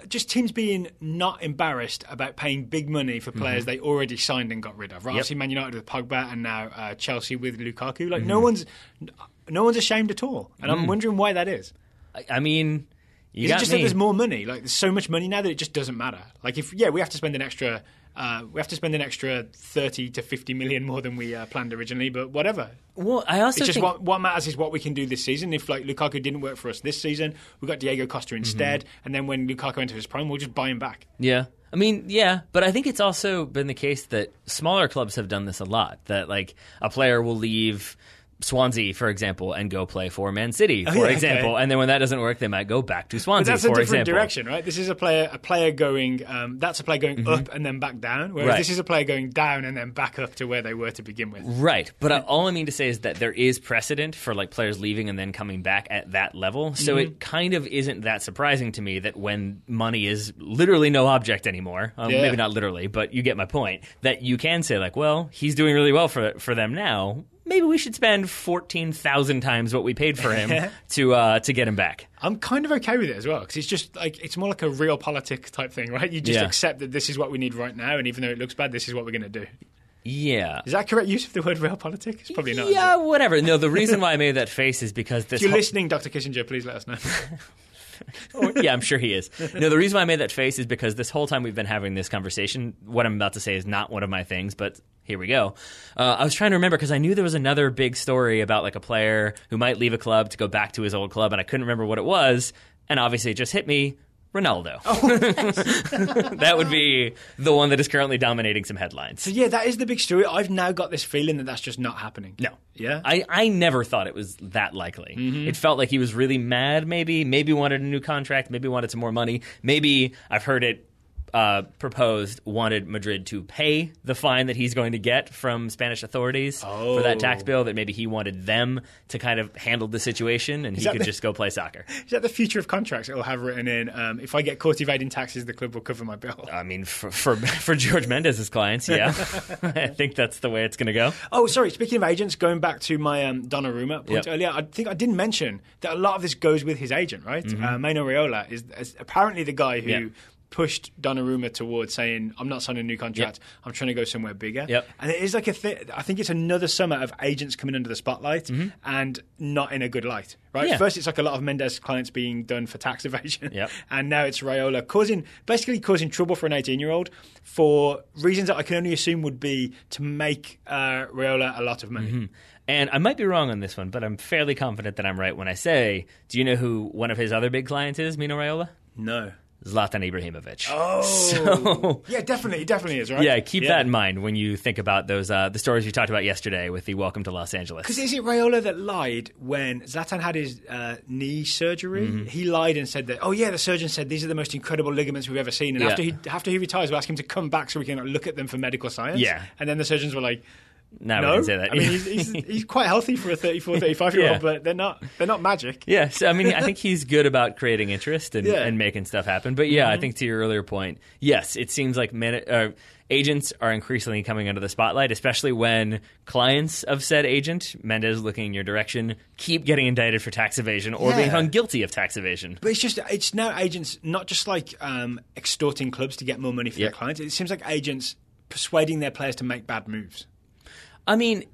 Just teams being not embarrassed about paying big money for players they already signed and got rid of. Right? Obviously, Man United with Pogba, and now Chelsea with Lukaku. No one's ashamed at all. And I'm wondering why that is. I mean, Is it just that there's more money? Like, there's so much money now that it just doesn't matter. Like, we have to spend an extra 30 to 50 million more than we planned originally, but whatever. Well, I also it's just think what matters is what we can do this season. If like Lukaku didn't work for us this season, we got Diego Costa instead, and then when Lukaku enters his prime, we'll just buy him back. Yeah. I mean, yeah, but I think it's also been the case that smaller clubs have done this a lot, that like a player will leave Swansea, for example, and go play for Man City, for example. Okay. And then when that doesn't work, they might go back to Swansea, for example. But that's a different direction, right? This is a player going up and then back down, whereas this is a player going down and then back up to where they were to begin with. Right. But all I mean to say is that there is precedent for like players leaving and then coming back at that level. So it kind of isn't that surprising to me that when money is literally no object anymore, maybe not literally, but you get my point, that you can say like, well, he's doing really well for them now. Maybe we should spend 14,000 times what we paid for him to get him back. I'm kind of okay with it as well, because it's just like it's more like a realpolitik type thing, right? You just accept that this is what we need right now, and even though it looks bad, this is what we're going to do. Yeah. Is that correct use of the word realpolitik? It's probably not. Yeah, whatever. No, the reason why I made that face is because this. If you're listening, Dr. Kissinger, please let us know. Yeah, I'm sure he is. No, the reason why I made that face is because this whole time we've been having this conversation, what I'm about to say is not one of my things, but here we go. I was trying to remember because I knew there was another big story about like a player who might leave a club to go back to his old club, and I couldn't remember what it was, and obviously it just hit me. Ronaldo. That would be the one that is currently dominating some headlines. So yeah, that is the big story. I've now got this feeling that that's just not happening. No. Yeah? I never thought it was that likely. It felt like he was really mad, maybe wanted a new contract, maybe wanted some more money. Maybe, I've heard it proposed, wanted Madrid to pay the fine that he's going to get from Spanish authorities for that tax bill, that maybe he wanted them to kind of handle the situation and he could just go play soccer. Is that the future of contracts? It will have written in, if I get caught evading taxes, the club will cover my bill. I mean, for George Mendes's clients, yeah. I think that's the way it's going to go. Oh, sorry. Speaking of agents, going back to my Donnarumma point earlier, I think I didn't mention that a lot of this goes with his agent, right? Mino Raiola is apparently the guy who pushed Donnarumma towards saying, I'm not signing a new contract, I'm trying to go somewhere bigger. And it is like I think it's another summer of agents coming under the spotlight and not in a good light, right? First, it's like a lot of Mendes clients being done for tax evasion, and now it's Raiola basically causing trouble for an 18-year-old for reasons that I can only assume would be to make Raiola a lot of money. And I might be wrong on this one, but I'm fairly confident that I'm right when I say, do you know who one of his other big clients is, Mino Raiola? No. Zlatan Ibrahimovic. Oh, so, yeah, definitely is, right? Yeah, keep that in mind when you think about those the stories you talked about yesterday with the Welcome to Los Angeles. Because is it Raiola that lied when Zlatan had his knee surgery? He lied and said that, the surgeon said these are the most incredible ligaments we've ever seen, and after he retires, we'll ask him to come back so we can look at them for medical science. Yeah, and then the surgeons were like, no, we can say that. I mean, he's quite healthy for a 34, 35-year-old, but they're not magic. Yeah, so I mean, I think he's good about creating interest and making stuff happen. But yeah, I think to your earlier point, yes, it seems like agents are increasingly coming under the spotlight, especially when clients of said agent, Mendes looking in your direction, keep getting indicted for tax evasion or being found guilty of tax evasion. But it's now agents not just like extorting clubs to get more money for their clients. It seems like agents persuading their players to make bad moves. I mean,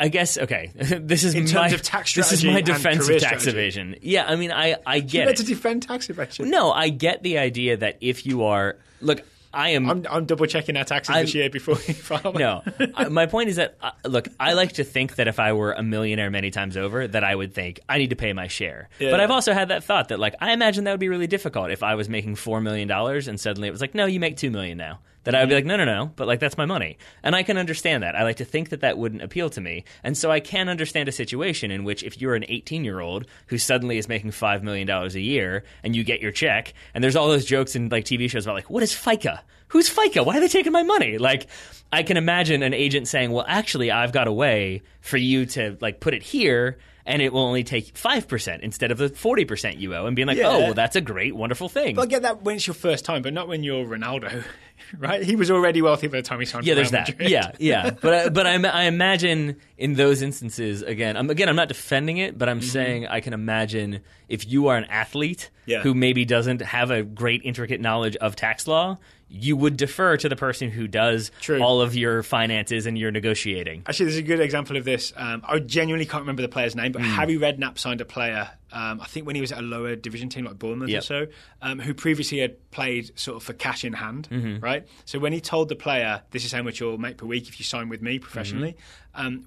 I guess, okay, this is in terms of tax strategy. This is my defense of tax strategy. evasion. Yeah, I mean, I get you it. meant to defend tax evasion? No, I get the idea that if you are... Look, I'm double-checking our taxes this year before we file. No, my point is that, look, I like to think that if I were a millionaire many times over, that I would think, I need to pay my share. Yeah. But I've also had that thought that, like, I imagine that would be really difficult if I was making $4 million and suddenly it was like, no, you make $2 million now. That I would be like, no, but like that's my money. And I can understand that. I like to think that wouldn't appeal to me. And so I can understand a situation in which if you're an 18-year-old who suddenly is making $5 million a year and you get your check, and there's all those jokes in like TV shows about like, what is FICA? Who's FICA? Why are they taking my money? Like, I can imagine an agent saying, well, actually, I've got a way for you to like put it here, and it will only take 5% instead of the 40% you owe, and being like, oh, well, that's a great, wonderful thing. But I get that when it's your first time, but not when you're Ronaldo, right? He was already wealthy by the time he signed for Real Madrid. Yeah. But I imagine in those instances, again, I'm not defending it, but I'm saying I can imagine if you are an athlete who maybe doesn't have a great intricate knowledge of tax law, you would defer to the person who does True. all of your finances and your negotiating. Actually, there's a good example of this. I genuinely can't remember the player's name, but Harry Redknapp signed a player, I think when he was at a lower division team like Bournemouth or so, who previously had played sort of for cash in hand, right? So when he told the player, this is how much you'll make per week if you sign with me professionally,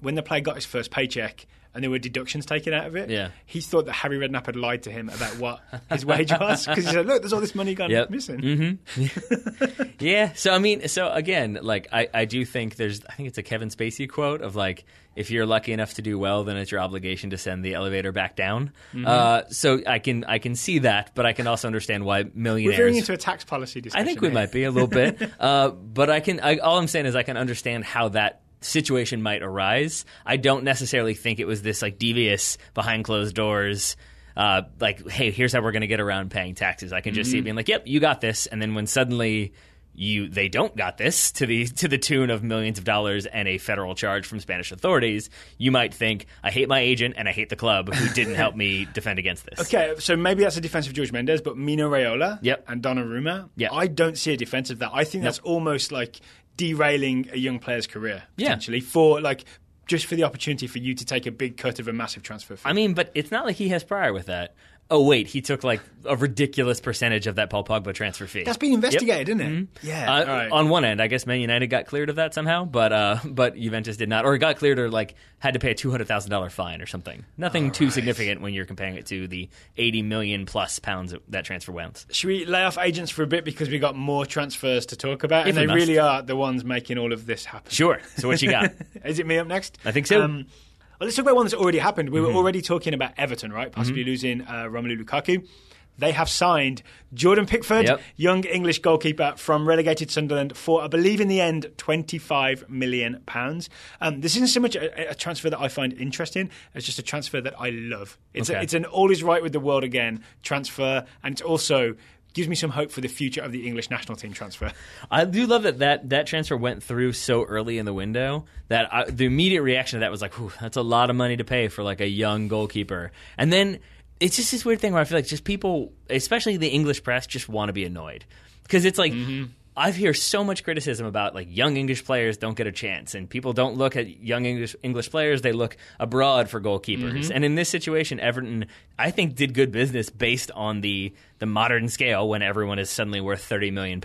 when the player got his first paycheck, and there were deductions taken out of it, he thought that Harry Redknapp had lied to him about what his wage was, because he said, look, there's all this money gone missing. Yeah, so again, like, I do think I think it's a Kevin Spacey quote of, like, if you're lucky enough to do well, then it's your obligation to send the elevator back down. So I can see that, but I can also understand why millionaires... We're veering into a tax policy discussion. I think we might be a little bit. But all I'm saying is I can understand how that situation might arise. I don't necessarily think it was this, like, devious, behind closed doors, like, hey, here's how we're going to get around paying taxes. I can just see it being like, yep, you got this. And then when suddenly they don't got this to the tune of millions of dollars and a federal charge from Spanish authorities, you might think, I hate my agent and I hate the club who didn't help me defend against this. Okay, so maybe that's a defense of George Mendes, but Mino Raiola and Donnarumma, I don't see a defense of that. I think that's almost like derailing a young player's career, potentially, for, like, just for the opportunity for you to take a big cut of a massive transfer fee. I mean, but it's not like he has prior with that. Oh, wait, he took, like, a ridiculous percentage of that Paul Pogba transfer fee. That's been investigated, isn't it? Yeah. Right. On one end, I guess Man United got cleared of that somehow, but Juventus did not. Or it got cleared, or, like, had to pay a $200,000 fine or something. Nothing too significant when you're comparing it to the 80 million plus pounds that transfer went. Should we lay off agents for a bit because we got more transfers to talk about? And they really are the ones making all of this happen. Sure. So what you got? Is it me up next? I think so. Well, let's talk about one that's already happened. We were already talking about Everton, right? Possibly losing Romelu Lukaku. They have signed Jordan Pickford, young English goalkeeper from relegated Sunderland, for, I believe in the end, £25 million. This isn't so much a transfer that I find interesting as just a transfer that I love. It's an all is right with the world again transfer, and it's also gives me some hope for the future of the English national team transfer. I do love that transfer went through so early in the window that the immediate reaction to that was like, that's a lot of money to pay for, like, a young goalkeeper. And then it's just this weird thing where I feel like just people, especially the English press, just want to be annoyed. Because it's like... I hear so much criticism about, like, young English players don't get a chance, and people don't look at young English players, they look abroad for goalkeepers. And in this situation, Everton, I think, did good business based on the modern scale when everyone is suddenly worth £30 million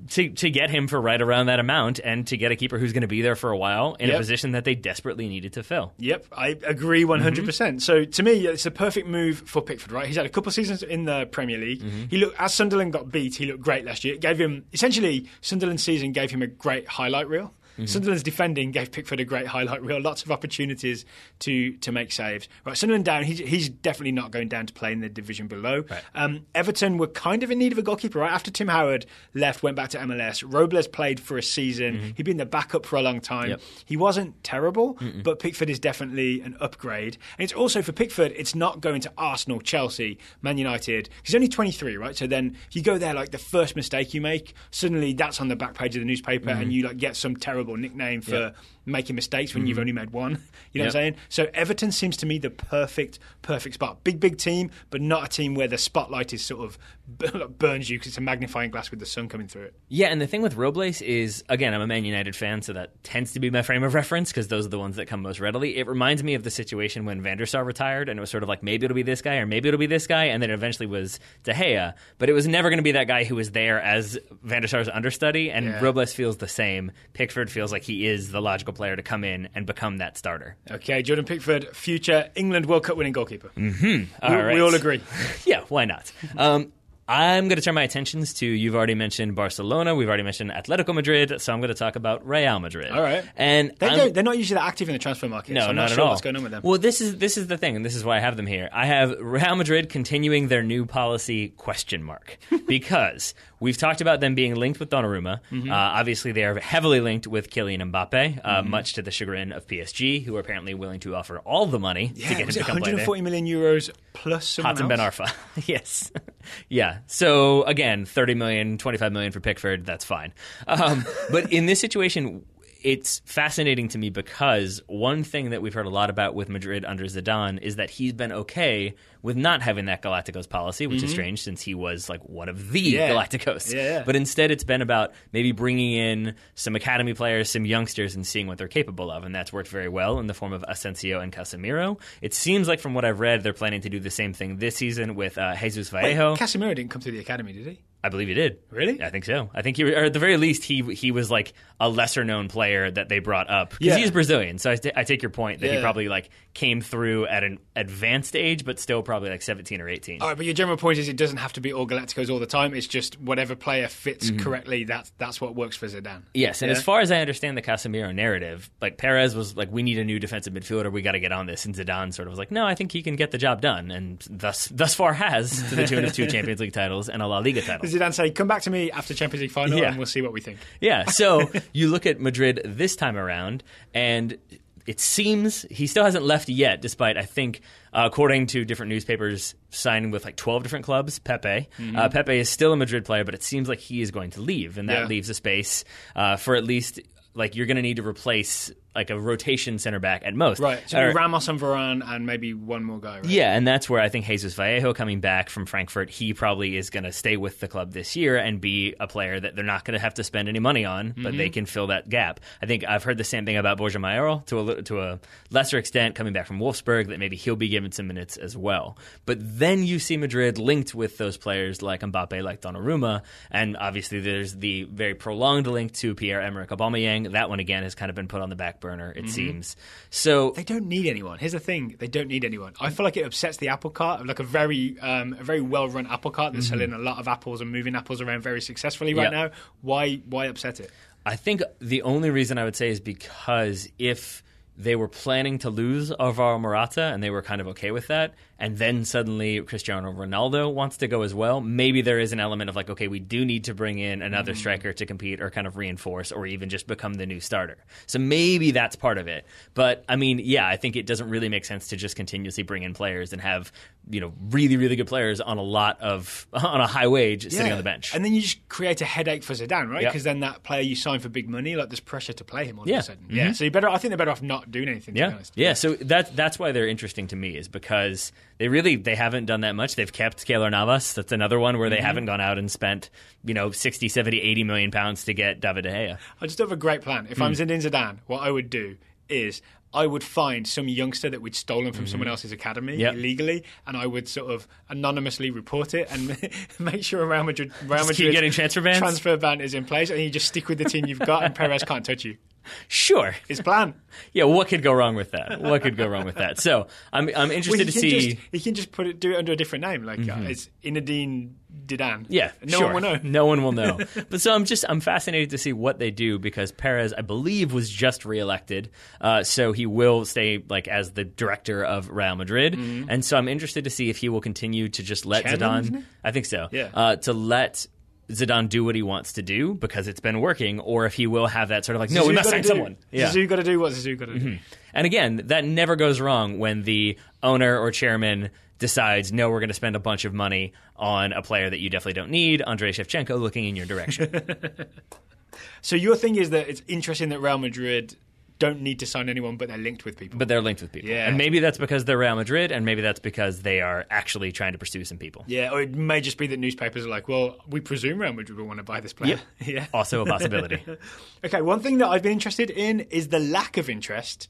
to get him for right around that amount, and to get a keeper who's going to be there for a while in a position that they desperately needed to fill. Yep, I agree 100%. So to me, it's a perfect move for Pickford, right? He's had a couple of seasons in the Premier League. He looked, as Sunderland got beat, he looked great last year. It gave him, essentially, Sunderland's season gave him a great highlight reel. Sunderland's defending gave Pickford a great highlight reel. Lots of opportunities to make saves. Right, Sunderland down. He's definitely not going down to play in the division below. Right. Everton were kind of in need of a goalkeeper, right? After Tim Howard left, went back to MLS. Robles played for a season. He'd been the backup for a long time. He wasn't terrible, but Pickford is definitely an upgrade. And it's also, for Pickford, it's not going to Arsenal, Chelsea, Man United. He's only 23, right? So then if you go there, like, the first mistake you make, suddenly that's on the back page of the newspaper, and you, like, get some terrible nickname for making mistakes when you've only made one. You know what I'm saying? So Everton seems to me the perfect spot. Big team, but not a team where the spotlight is sort of burns you because it's a magnifying glass with the sun coming through it. Yeah, and the thing with Robles is, again, I'm a Man United fan, so that tends to be my frame of reference because those are the ones that come most readily. It reminds me of the situation when Van der Sar retired, and it was sort of like, maybe it'll be this guy or maybe it'll be this guy, and then it eventually was De Gea. But it was never going to be that guy who was there as Van der Sar's understudy, and Robles feels the same. Pickford feels like he is the logical player to come in and become that starter. Okay, Jordan Pickford, future England World Cup winning goalkeeper. All right. We all agree. Yeah, why not? I'm going to turn my attentions to, you've already mentioned Barcelona, we've already mentioned Atletico Madrid, so I'm going to talk about Real Madrid. All right. And they're not usually that active in the transfer market, no, so I'm not not at sure all. What's going on with them. Well, this is the thing, and this is why I have them here. I have Real Madrid continuing their new policy ? Because we've talked about them being linked with Donnarumma. Obviously, they are heavily linked with Kylian Mbappe, much to the chagrin of PSG, who are apparently willing to offer all the money to get him to come play there. 140 million euros plus someone Hatem Ben Arfa. Yes. Yeah. So, again, 30 million, 25 million for Pickford, that's fine. But in this situation, it's fascinating to me because one thing that we've heard a lot about with Madrid under Zidane is that he's been okay with not having that Galacticos policy, which is strange since he was like one of the Galacticos. Yeah. But instead it's been about maybe bringing in some academy players, some youngsters, and seeing what they're capable of. And that's worked very well in the form of Asensio and Casemiro. It seems like from what I've read, they're planning to do the same thing this season with Jesus Vallejo. Wait, Casemiro didn't come through the academy, did he? I believe he did. Really? I think so. I think he, or at the very least, he was like a lesser known player that they brought up because he's Brazilian. So I take your point that he probably like came through at an advanced age, but still probably like 17 or 18. All right, but your general point is it doesn't have to be all Galacticos all the time. It's just whatever player fits correctly. That's what works for Zidane. Yes, and as far as I understand the Casemiro narrative, like Perez was like, we need a new defensive midfielder. We got to get on this, and Zidane sort of was like, no, I think he can get the job done, and thus far has to the tune of 2 Champions League titles and a La Liga title. Does Zidane say, come back to me after Champions League final and we'll see what we think? Yeah, so you look at Madrid this time around, and it seems he still hasn't left yet, despite, I think, according to different newspapers, signing with like 12 different clubs, Pepe. Pepe is still a Madrid player, but it seems like he is going to leave, and that leaves a space for at least, like, you're going to need to replace like a rotation center back at most. Right, so Ramos and Varane and maybe one more guy, right? Yeah, and that's where I think Jesus Vallejo coming back from Frankfurt, he probably is going to stay with the club this year and be a player that they're not going to have to spend any money on, but they can fill that gap. I think I've heard the same thing about Borja Mayoral to a lesser extent coming back from Wolfsburg, that maybe he'll be given some minutes as well. But then you see Madrid linked with those players like Mbappe, like Donnarumma, and obviously there's the very prolonged link to Pierre-Emerick Aubameyang. That one, again, has kind of been put on the back burner, it seems. So they don't need anyone. Here's the thing: they don't need anyone. I feel like it upsets the apple cart, like a very well-run apple cart that's selling a lot of apples and moving apples around very successfully right now. Why upset it? I think the only reason I would say is because if they were planning to lose Alvaro Morata and they were kind of okay with that, and then suddenly Cristiano Ronaldo wants to go as well, maybe there is an element of like, okay, we do need to bring in another striker to compete or kind of reinforce or even just become the new starter. So maybe that's part of it. But I mean, yeah, I think it doesn't really make sense to just continuously bring in players and have, you know, really, really good players on a high wage sitting on the bench. And then you just create a headache for Zidane, right? Because then that player you sign for big money, like there's pressure to play him all of a sudden. Yeah. So I think they're better off not doing anything, to be honest. Yeah, so that's why they're interesting to me, is because they haven't done that much. They've kept Keylor Navas. That's another one where they haven't gone out and spent, 60, 70, 80 million pounds to get David De Gea. I just have a great plan. If I'm Zinedine Zidane, what I would do is I would find some youngster that we'd stolen from someone else's academy illegally, and I would sort of anonymously report it and make sure Real Madrid keep getting transfer ban is in place, and you just stick with the team you've got, and Perez can't touch you. Sure. His plan. Yeah, what could go wrong with that? So I'm interested to see. He can just do it under a different name, like it's Zinedine Zidane. Yeah, no one will know. No one will know. But so I'm fascinated to see what they do, because Perez, I believe, was just reelected, so he will stay like as the director of Real Madrid, and so I'm interested to see if he will continue to just let Zidane. I think so. Yeah. To let Zidane do what he wants to do because it's been working, or if he will have that sort of like, no, we must sign someone. Zizou got to do what Zizou got to do. And again, that never goes wrong when the owner or chairman decides, no, we're going to spend a bunch of money on a player that you definitely don't need. Andrei Shevchenko looking in your direction. So your thing is that it's interesting that Real Madrid don't need to sign anyone, but they're linked with people. Yeah. And maybe that's because they're Real Madrid, and maybe that's because they are actually trying to pursue some people. Yeah, or it may just be that newspapers are like, well, we presume Real Madrid will want to buy this player. Yeah. Also a possibility. Okay, one thing that I've been interested in is the lack of interest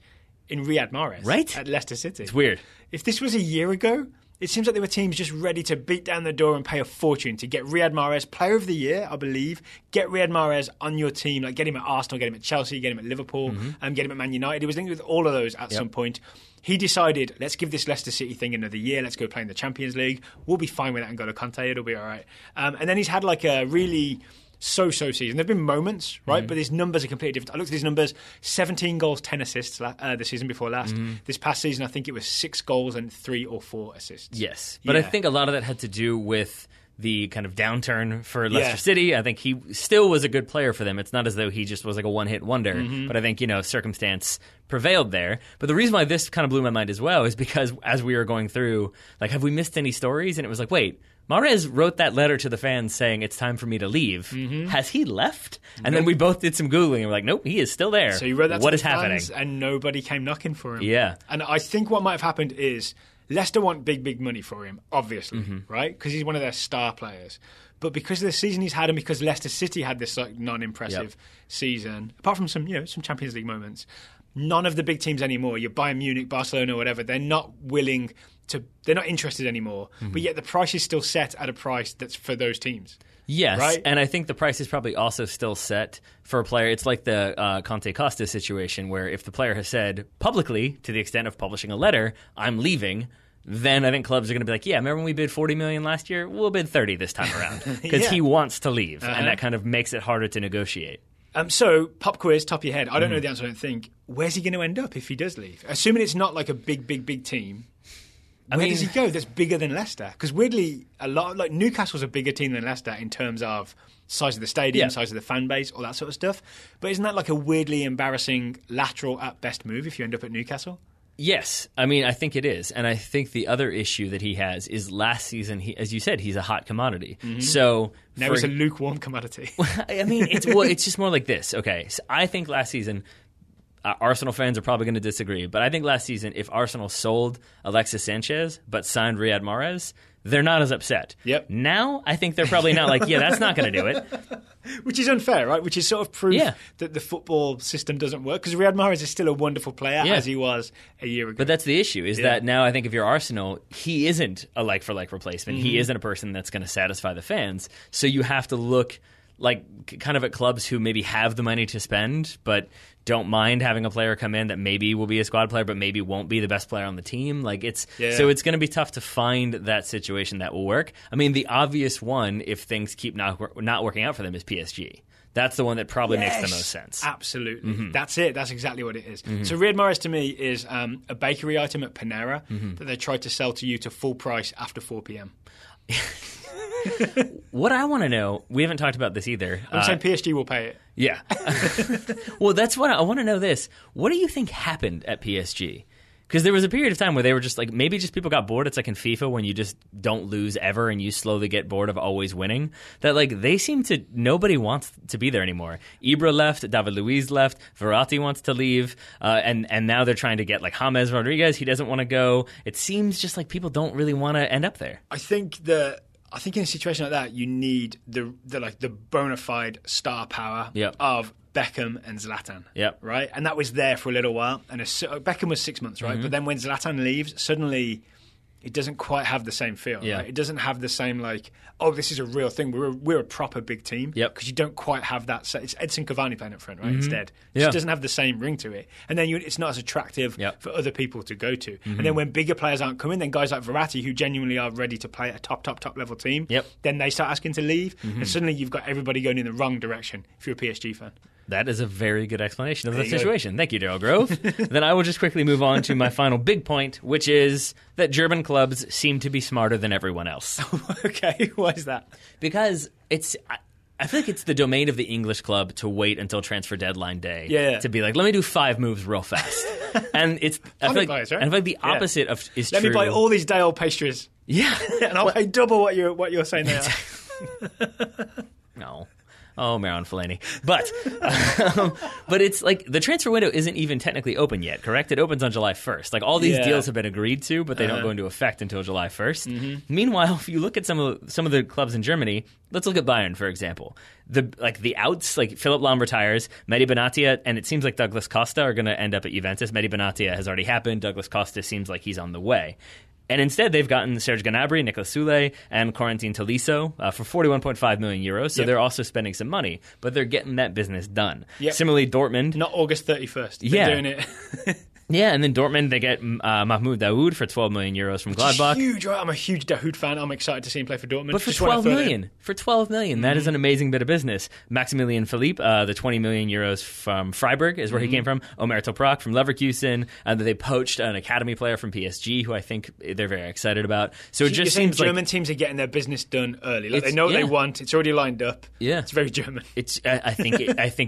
in Riyad Mahrez at Leicester City. It's weird. If this was a year ago, it seems like there were teams just ready to beat down the door and pay a fortune to get Riyad Mahrez Player of the Year, I believe. Get Riyad Mahrez on your team, like get him at Arsenal, get him at Chelsea, get him at Liverpool, and get him at Man United. He was linked with all of those at some point. He decided, let's give this Leicester City thing another year. Let's go play in the Champions League. We'll be fine with that and go to Conte. It'll be all right. And then he's had like a really so-so season. There have been moments, right? But his numbers are completely different. I looked at his numbers, 17 goals, 10 assists the season before last. This past season, I think it was 6 goals and 3 or 4 assists. Yes. But I think a lot of that had to do with the kind of downturn for Leicester City. I think he still was a good player for them. It's not as though he just was like a one-hit wonder. But I think, circumstance prevailed there. But the reason why this kind of blew my mind as well is because as we were going through, like, have we missed any stories? And it was like, wait, Mahrez wrote that letter to the fans saying it's time for me to leave. Mm-hmm. Has he left? And then we both did some Googling and we're like, nope, he is still there. So he wrote that what to is the fans happening? and nobody came knocking for him. Yeah. And I think what might have happened is Leicester want big money for him, obviously, right? Because he's one of their star players. But because of the season he's had and because Leicester City had this like non-impressive season, apart from some Champions League moments, none of the big teams anymore, your Bayern Munich, Barcelona, whatever, they're not interested anymore. But yet the price is still set at a price that's for those teams. Yes, right? And I think the price is probably also still set for a player. It's like the Conte Costa situation where if the player has said publicly, to the extent of publishing a letter, I'm leaving, then I think clubs are going to be like, yeah, remember when we bid $40 million last year? We'll bid 30 this time around because he wants to leave, and that kind of makes it harder to negotiate. So, pop quiz, top of your head. I don't know the answer, I don't think. Where's he going to end up if he does leave? Assuming it's not like a big team. Where does he go that's bigger than Leicester? Because weirdly, Newcastle's a bigger team than Leicester in terms of size of the stadium, size of the fan base, all that sort of stuff. But isn't that like a weirdly embarrassing lateral at best move if you end up at Newcastle? Yes. I mean, I think it is. And I think the other issue that he has is last season, as you said, he's a hot commodity. So now he's a lukewarm commodity. I mean, it's just more like this. Okay, so I think last season, Arsenal fans are probably going to disagree, but I think last season, if Arsenal sold Alexis Sanchez but signed Riyad Mahrez, they're not as upset. Yep. Now, I think they're probably not like, yeah, that's not going to do it. Which is unfair, right? Which is sort of proof that the football system doesn't work. Because Riyad Mahrez is still a wonderful player, as he was a year ago. But that's the issue, is that now I think if you're Arsenal, he isn't a like-for-like replacement. He isn't a person that's going to satisfy the fans. So you have to look like kind of at clubs who maybe have the money to spend, but don't mind having a player come in that maybe will be a squad player, but maybe won't be the best player on the team. So it's going to be tough to find that situation that will work. I mean, the obvious one, if things keep not working out for them, is PSG. That's the one that probably makes the most sense. Absolutely. That's it. That's exactly what it is. So Riyad Mahrez to me is a bakery item at Panera that they tried to sell to you to full price after 4 p.m. What I want to know, we haven't talked about this either. I'm saying PSG will pay it. Yeah. Well, that's what I want to know this. What do you think happened at PSG? Because there was a period of time where they were just like, maybe just people got bored. It's like in FIFA when you just don't lose ever and you slowly get bored of always winning. That like they seem to, nobody wants to be there anymore. Ibra left, David Luiz left, Verratti wants to leave, and now they're trying to get like James Rodriguez. He doesn't want to go. It seems just like people don't really want to end up there. I think in a situation like that, you need the bona fide star power of Beckham and Zlatan, right? And that was there for a little while. And Beckham was 6 months, right? But then when Zlatan leaves, suddenly it doesn't quite have the same feel. Right? It doesn't have the same like, oh, this is a real thing. We're a proper big team. Because you don't quite have that. It's Edson Cavani playing up front, right? Instead, it just doesn't have the same ring to it. And then it's not as attractive for other people to go to. And then when bigger players aren't coming, then guys like Verratti, who genuinely are ready to play at a top level team, then they start asking to leave, and suddenly you've got everybody going in the wrong direction if you're a PSG fan. That is a very good explanation of the situation. Thank you, Daryl Grove. Then I will just quickly move on to my final big point, which is that German clubs seem to be smarter than everyone else. Okay, why is that? Because I feel like it's the domain of the English club to wait until transfer deadline day to be like, let me do 5 moves real fast. And I feel like the opposite of is true. Let me buy all these day-old pastries. Yeah. And I'll pay double what you're saying there. No. Oh, Marouane Fellaini. But it's like the transfer window isn't even technically open yet, correct? It opens on July 1st. Like all these deals have been agreed to, but they don't go into effect until July 1st. Meanwhile, if you look at some of the clubs in Germany, let's look at Bayern, for example. The outs, like Philipp Lahm retires, Mehdi Benatia, and it seems like Douglas Costa are going to end up at Juventus. Mehdi Benatia has already happened. Douglas Costa seems like he's on the way. And instead, they've gotten Serge Gnabry, Nicolas Soule, and Corentin Tolisso for 41.5 million euros. So they're also spending some money, but they're getting that business done. Similarly, Dortmund. Not August 31st. They're doing it. Yeah, and then Dortmund, they get Mahmoud Dahoud for 12 million euros from Gladbach. Huge, right? I'm a huge Dahoud fan. I'm excited to see him play for Dortmund. But for 12 million, that is an amazing bit of business. Maximilian Philippe, the 20 million euros from Freiburg is where he came from. Omer Toprak from Leverkusen. They poached an academy player from PSG, who I think they're very excited about. So it just seems like German teams are getting their business done early. Like they know what they want. It's already lined up. Yeah, it's very German. I think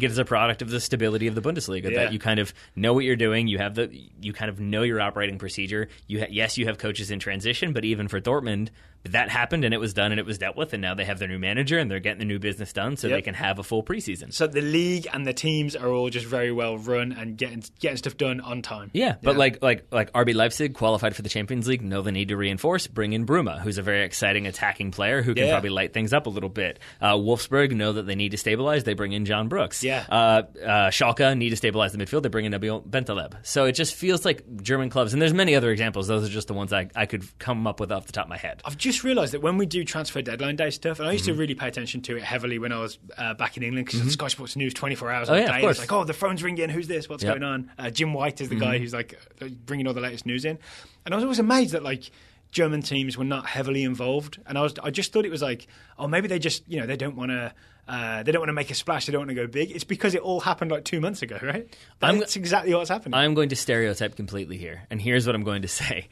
it is a product of the stability of the Bundesliga that you kind of know what you're doing. You have the you kind of know your operating procedure. Yes, you have coaches in transition, but even for Dortmund, that happened and it was done and it was dealt with, and now they have their new manager and they're getting the new business done so they can have a full preseason. So the league and the teams are all just very well run and getting stuff done on time. Yeah, but like RB Leipzig qualified for the Champions League, know they need to reinforce, bring in Bruma, who's a very exciting attacking player who can probably light things up a little bit. Wolfsburg know that they need to stabilize, they bring in John Brooks. Schalke need to stabilize the midfield, they bring in Nabil Bentaleb. So it just feels like German clubs, and there's many other examples, those are just the ones I could come up with off the top of my head. I've just realised that when we do transfer deadline day stuff, and I used to really pay attention to it heavily when I was back in England, because Sky Sports News 24 hours a day, it's like, the phone's ringing, who's this, what's going on? Jim White is the guy who's like bringing all the latest news in, and I was always amazed that like German teams were not heavily involved, and I just thought it was like, maybe they just they don't want to make a splash, they don't want to go big. It's because it all happened like 2 months ago, right? That's exactly what's happening. I'm going to stereotype completely here, and here's what I'm going to say.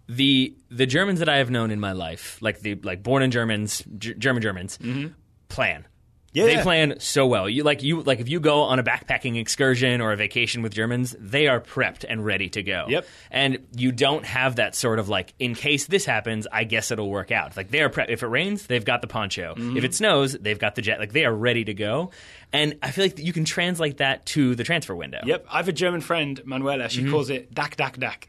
The Germans that I have known in my life, like born in Germans, German Germans, plan. Yeah. They plan so well. If you go on a backpacking excursion or a vacation with Germans, they are prepped and ready to go. Yep. And you don't have that sort of like, in case this happens, I guess it'll work out. Like they are prepped. If it rains, they've got the poncho. If it snows, they've got the jet. Like they are ready to go. And I feel like you can translate that to the transfer window. Yep. I have a German friend, Manuela. She calls it dak dak dak.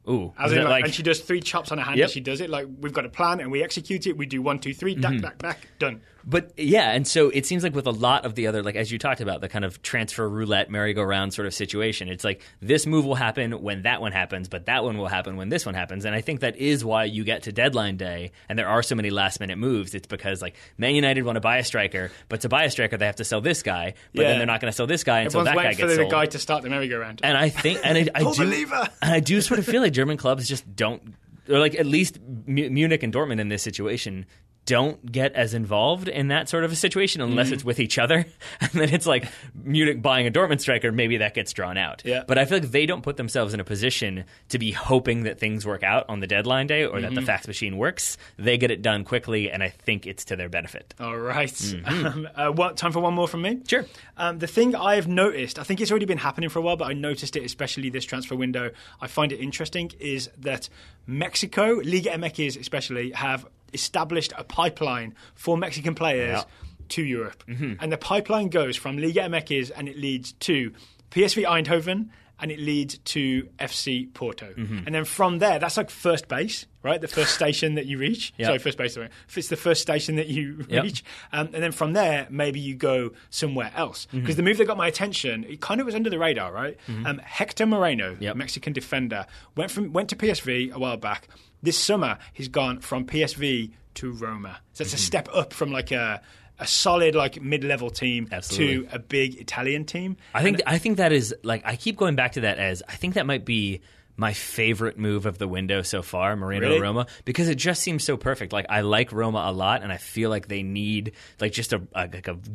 Ooh, and she does 3 chops on her hand and she does it. Like, we've got a plan and we execute it. We do 1, 2, 3, dak, dak, dak, done. But yeah, and so it seems like with a lot of the other, like as you talked about, the kind of transfer roulette, merry-go-round sort of situation, it's like this move will happen when that one happens, but that one will happen when this one happens. And I think that is why you get to deadline day and there are so many last-minute moves. It's because like Man United want to buy a striker, but to buy a striker they have to sell this guy, but then they're not going to sell this guy until that guy gets sold. Everyone's waiting for the guy to start the merry-go-round. And I think, I do sort of feel like German clubs just don't, or like at least Munich and Dortmund in this situation, don't get as involved in that sort of a situation unless it's with each other. And then it's like Munich buying a Dortmund striker, maybe that gets drawn out. Yeah. But I feel like they don't put themselves in a position to be hoping that things work out on the deadline day or that the fax machine works. They get it done quickly, and I think it's to their benefit. All right. Time for one more from me? Sure. The thing I've noticed, I think it's already been happening for a while, but I noticed it especially this transfer window. I find it interesting is that Mexico, Liga MX especially, have established a pipeline for Mexican players to Europe. And the pipeline goes from Liga MX and it leads to PSV Eindhoven and it leads to FC Porto. And then from there, that's like first base, right? The first station that you reach. Sorry, first base. Sorry. It's the first station that you reach. And then from there, maybe you go somewhere else. Because the move that got my attention, it kind of was under the radar, right? Hector Moreno, Mexican defender, went to PSV a while back. This summer, he's gone from PSV to Roma. So it's a step up from like a solid like mid-level team to a big Italian team. I think that is like, I keep going back to that as I think that might be my favorite move of the window so far, Moreno to Roma, because it just seems so perfect. Like I like Roma a lot, and I feel like they need like just a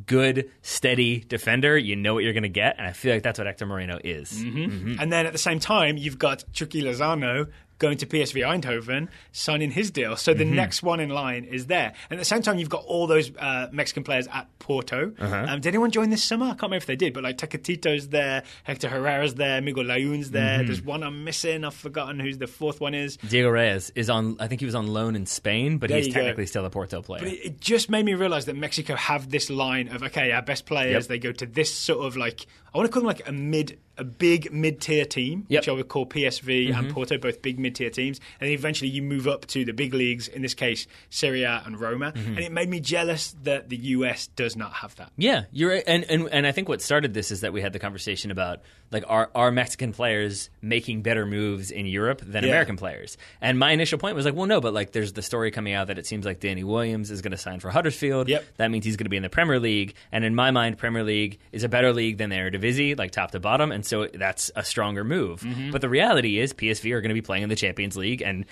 good, steady defender. You know what you're going to get, and I feel like that's what Hector Moreno is. And then at the same time, you've got Chucky Lozano going to PSV Eindhoven, signing his deal. So the next one in line is there. And at the same time, you've got all those Mexican players at Porto. Did anyone join this summer? I can't remember if they did, but like Tecatito's there, Hector Herrera's there, Miguel Layun's there. There's one I'm missing. I've forgotten who's the fourth one is. Diego Reyes is on, I think he was on loan in Spain, but he's technically still a Porto player. But it just made me realize that Mexico have this line of, okay, our best players, they go to this sort of like, I want to call them like a big mid-tier team, which I would call PSV and Porto, both big mid-tier teams. And then eventually you move up to the big leagues, in this case, Serie A and Roma. And it made me jealous that the US does not have that. Yeah, you're right. And I think what started this is that we had the conversation about like are Mexican players making better moves in Europe than American players? And my initial point was like, well, no, but like there's the story coming out that it seems like Danny Williams is going to sign for Huddersfield. That means he's going to be in the Premier League. And in my mind, Premier League is a better league than the Eredivisie, like top to bottom. And so that's a stronger move. But the reality is PSV are going to be playing in the Champions League and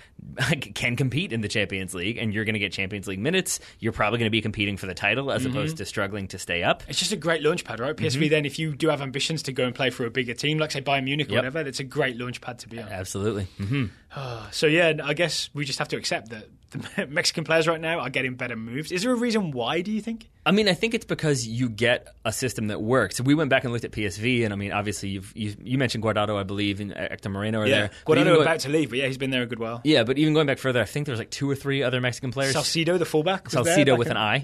can compete in the Champions League. And you're going to get Champions League minutes. You're probably going to be competing for the title as opposed to struggling to stay up. It's just a great launchpad, right? PSV then, if you do have ambitions to go and play for a bigger team, like say Bayern Munich or whatever, it's a great launchpad to be on. Absolutely. So yeah, I guess we just have to accept that the Mexican players right now are getting better moves. Is there a reason why, do you think? I mean, I think it's because you get a system that works. We went back and looked at PSV, and I mean, obviously, you mentioned Guardado, I believe, and Hector Moreno are there. Guardado about to leave, but he's been there a good while. Yeah, but even going back further, I think there's like 2 or 3 other Mexican players. Salcido, the fullback, Salcido with an I,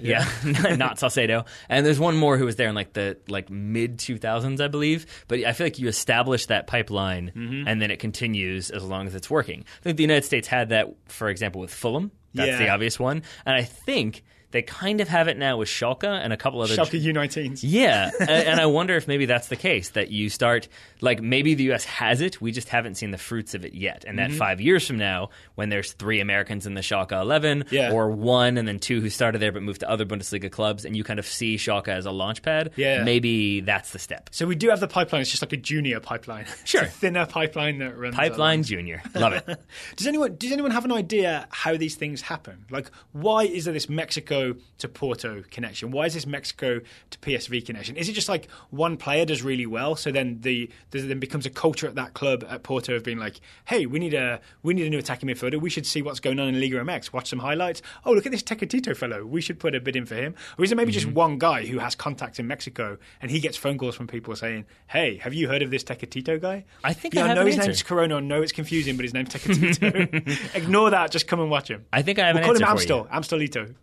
not Salcedo. And there's one more who was there in the mid 2000s, I believe. But I feel like you establish that pipeline, and then it continues as long as it's working. I think the United States had that, for example, with Fulham. That's the obvious one. And I think they kind of have it now with Schalke and a couple other... Schalke U19s. Yeah, and I wonder if maybe that's the case, that you start... maybe the U.S. has it, we just haven't seen the fruits of it yet. And that 5 years from now, when there's 3 Americans in the Schalke 11, or 1 and then 2 who started there but moved to other Bundesliga clubs, and you kind of see Schalke as a launch pad, maybe that's the step. So we do have the pipeline, it's just like a junior pipeline. Sure. It's a thinner pipeline that runs... Pipeline junior. Love it. Does anyone have an idea how these things happen? Why is there this Mexico to Porto connection? Why is this Mexico to PSV connection? Is it just one player does really well, so then there becomes a culture at that club at Porto of being like, hey, we need a new attacking midfielder. We should see what's going on in Liga MX. Watch some highlights. Oh, look at this Tecatito fellow. We should put a bid in for him. Or is it maybe just one guy who has contacts in Mexico and he gets phone calls from people saying, hey, have you heard of this Tecatito guy? I think I know his name's Corona. No, it's confusing, but his name's Tecatito. Ignore that. Just come and watch him. I think I have an answer for you. Amstelito.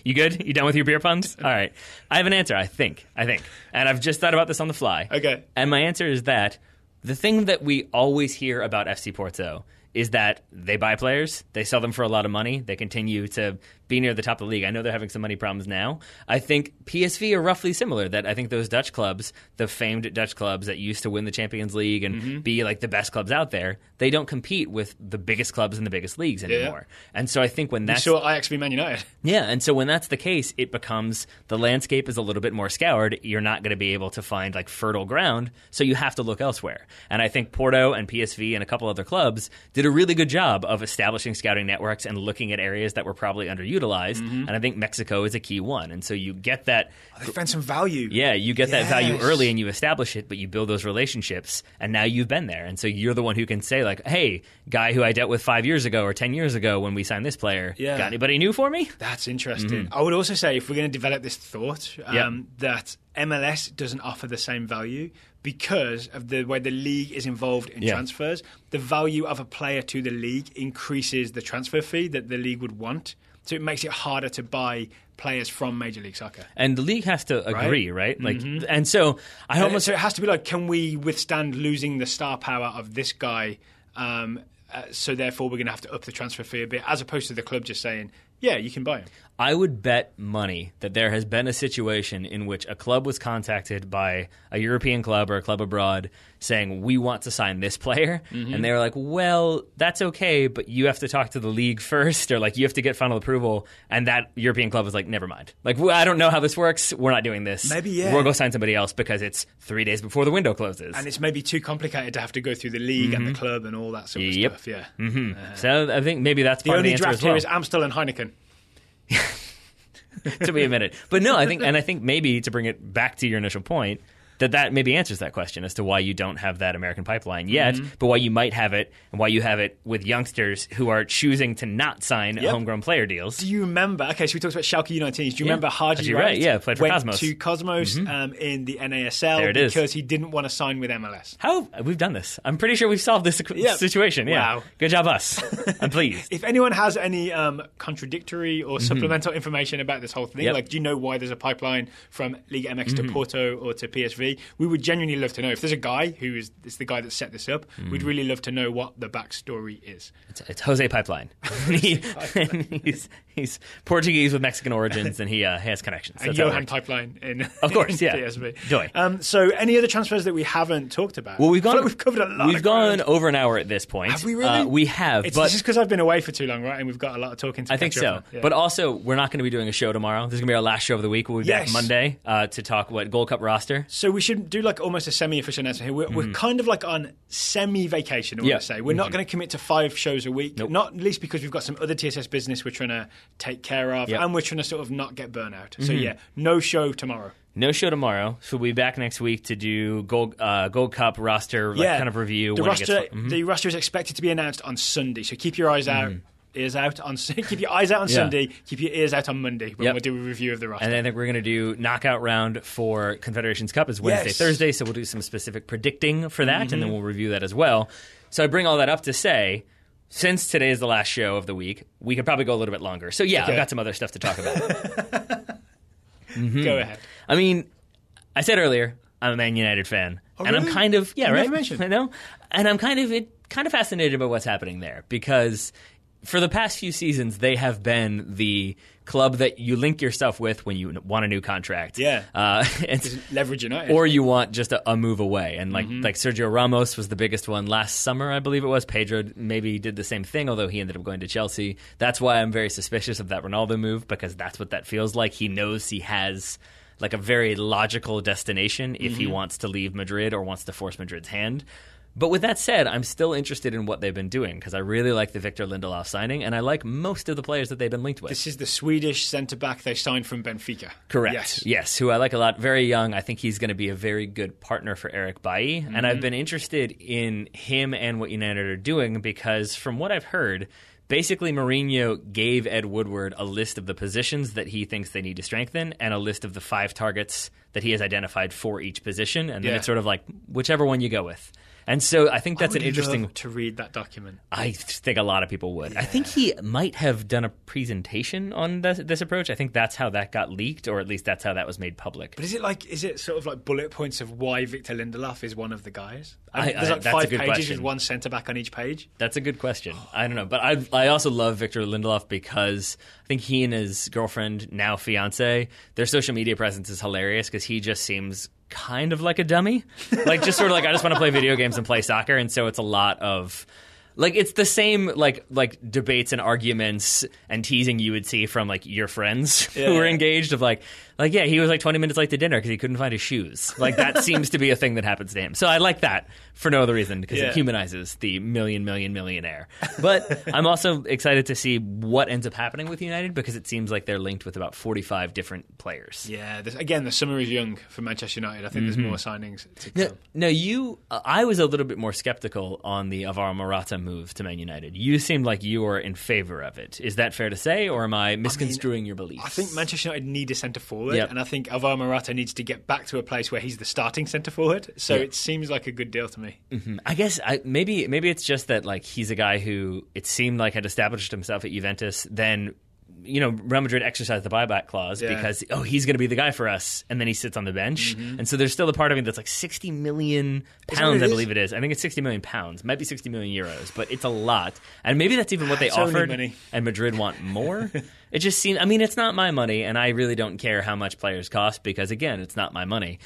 You good? You done with your beer puns? All right. I have an answer, I think. And I've just thought about this on the fly. Okay. And my answer is that the thing that we always hear about FC Porto is that they buy players, they sell them for a lot of money, they continue to be near the top of the league. I know they're having some money problems now. I think PSV are roughly similar, that I think those Dutch clubs, the famed Dutch clubs that used to win the Champions League and be the best clubs out there, they don't compete with the biggest clubs in the biggest leagues anymore. And so I think when that's... You saw Ajax v Man United. Yeah, and so when that's the case, it becomes the landscape is a little bit more scoured. You're not going to be able to find fertile ground, so you have to look elsewhere. And I think Porto and PSV and a couple other clubs did a really good job of establishing scouting networks and looking at areas that were probably underutilized. And I think Mexico is a key one. And so you get that... they found some value. Yeah, you get that value early and you establish it, but you build those relationships, and now you've been there. And so you're the one who can say, hey, guy who I dealt with 5 years ago or 10 years ago when we signed this player, got anybody new for me? That's interesting. I would also say, if we're going to develop this thought, that MLS doesn't offer the same value because of the way the league is involved in transfers. The value of a player to the league increases the transfer fee that the league would want. So it makes it harder to buy players from Major League Soccer. And the league has to agree, right? And so so it has to be can we withstand losing the star power of this guy? So therefore we're going to have to up the transfer fee a bit, as opposed to the club just saying, yeah, you can buy him. I would bet money that there has been a situation in which a club was contacted by a European club or a club abroad saying, we want to sign this player. And they were like, well, that's okay, but you have to talk to the league first, or you have to get final approval. And that European club was like, never mind. I don't know how this works. We're not doing this. Maybe, We're going to go sign somebody else because it's 3 days before the window closes. And it's maybe too complicated to have to go through the league and the club and all that sort of stuff. Yeah. So I think maybe that's part of the answer as well. The only draft here is Amstel and Heineken. To be a minute. But no, I think maybe to bring it back to your initial point, that maybe answers that question as to why you don't have that American pipeline yet, but why you might have it, and why you have it with youngsters who are choosing to not sign homegrown player deals. Do you remember, so we talked about Schalke U19s, do you remember Haji Wright? Yeah, played for went Cosmos. to Cosmos in the NASL because he didn't want to sign with MLS. How? We've done this. I'm pretty sure we've solved this situation. Yeah. Wow. Good job, us. I'm pleased. If anyone has any contradictory or supplemental information about this whole thing, do you know why there's a pipeline from Liga MX to Porto or to PSV? We would genuinely love to know. If there's a guy who is the guy that set this up, we'd really love to know what the backstory is. It's Jose Pipeline. He's Portuguese with Mexican origins, and he has connections. And Johan Pipeline in of course, in PSV. So any other transfers that we haven't talked about? Well, we've covered a lot. We've gone over an hour at this point. Have we really? We have. It's just because I've been away for too long, right? And we've got a lot of talking to I think so. Yeah. But also, we're not going to be doing a show tomorrow. This is going to be our last show of the week. We'll be back Monday to talk Gold Cup roster. So we should do almost a semi-official announcement here. We're kind of on semi-vacation, I want to say. We're not going to commit to 5 shows a week, not least because we've got some other TSS business we're trying to take care of, and we're trying to sort of not get burnout. So no show tomorrow. No show tomorrow, so we'll be back next week to do Gold Cup roster kind of review. The roster is expected to be announced on Sunday, so keep your eyes out. ears out on keep your eyes out on Sunday, keep your ears out on Monday when we'll do a review of the roster. And I think we're going to do knockout round for Confederations Cup is Wednesday, Thursday, so we'll do some specific predicting for that, and then we'll review that as well. So I bring all that up to say, since today is the last show of the week, we could probably go a little bit longer. So I've got some other stuff to talk about. Go ahead. I mean, I said earlier, I'm a Man United fan. Oh, and really? I'm kind of, Never mentioned. I know. And I'm kind of fascinated by what's happening there because for the past few seasons, they have been the club that you link yourself with when you want a new contract. Yeah. And leverage United. Or you want just a move away. And like Sergio Ramos was the biggest one last summer, I believe it was. Pedro maybe did the same thing, although he ended up going to Chelsea. That's why I'm very suspicious of that Ronaldo move, because that's what that feels like. He knows he has like a very logical destination if he wants to leave Madrid or wants to force Madrid's hand. But with that said, I'm still interested in what they've been doing because I really like the Victor Lindelof signing, and I like most of the players that they've been linked with. This is the Swedish centre-back they signed from Benfica. Correct. Yes, who I like a lot. Very young. I think he's going to be a very good partner for Eric Bailly, and I've been interested in him and what United are doing because from what I've heard, basically Mourinho gave Ed Woodward a list of the positions that he thinks they need to strengthen and a list of the 5 targets that he has identified for each position, and then it's sort of like whichever one you go with. And so I think that's an interesting... love to read that document. I think a lot of people would. I think he might have done a presentation on this approach. I think that's how that got leaked, or at least that's how that was made public. But is it sort of like bullet points of why Victor Lindelof is one of the guys? There's like that's 5 a good pages question. with one centre-back on each page? That's a good question. I don't know. But I also love Victor Lindelof because I think he and his girlfriend, now fiancé, their social media presence is hilarious because he just seems kind of like a dummy. Like just sort of like, I just want to play video games and play soccer. And so it's a lot of... Like it's the same like debates and arguments and teasing you would see from like your friends who were engaged of like he was like 20 minutes late to dinner because he couldn't find his shoes. Like that seems to be a thing that happens to him. So I like that for no other reason because it humanizes the millionaire. But I'm also excited to see what ends up happening with United because it seems like they're linked with about 45 different players. Yeah, again, the summer is young for Manchester United. I think there's more signings to come. No, I was a little bit more skeptical on the Alvaro Morata move to Man United. You seemed like you were in favor of it. Is that fair to say, or am I misconstruing your beliefs? I think Manchester United need a centre-forward, and I think Alvaro Morata needs to get back to a place where he's the starting centre-forward, so it seems like a good deal to me. I guess maybe it's just that like he's a guy who it seemed like had established himself at Juventus, then Real Madrid exercised the buyback clause because, he's going to be the guy for us. And then he sits on the bench. And so there's still a part of me that's like 60 million pounds, I believe it is. I think it's 60 million pounds. It might be 60 million euros, but it's a lot. And maybe that's even what they offered. And Madrid want more. It just seems, it's not my money. And I really don't care how much players cost because, again, it's not my money.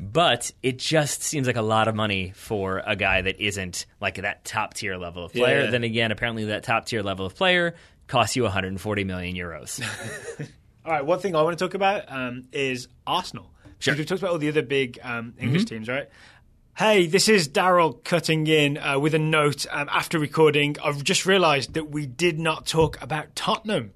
But it just seems like a lot of money for a guy that isn't like that top tier level of player. Then again, apparently that top tier level of player costs you 140 million euros. All right, one thing I want to talk about is Arsenal. Sure. We've talked about all the other big English teams, right? Hey, this is Daryl cutting in with a note after recording. I've just realised that we did not talk about Tottenham.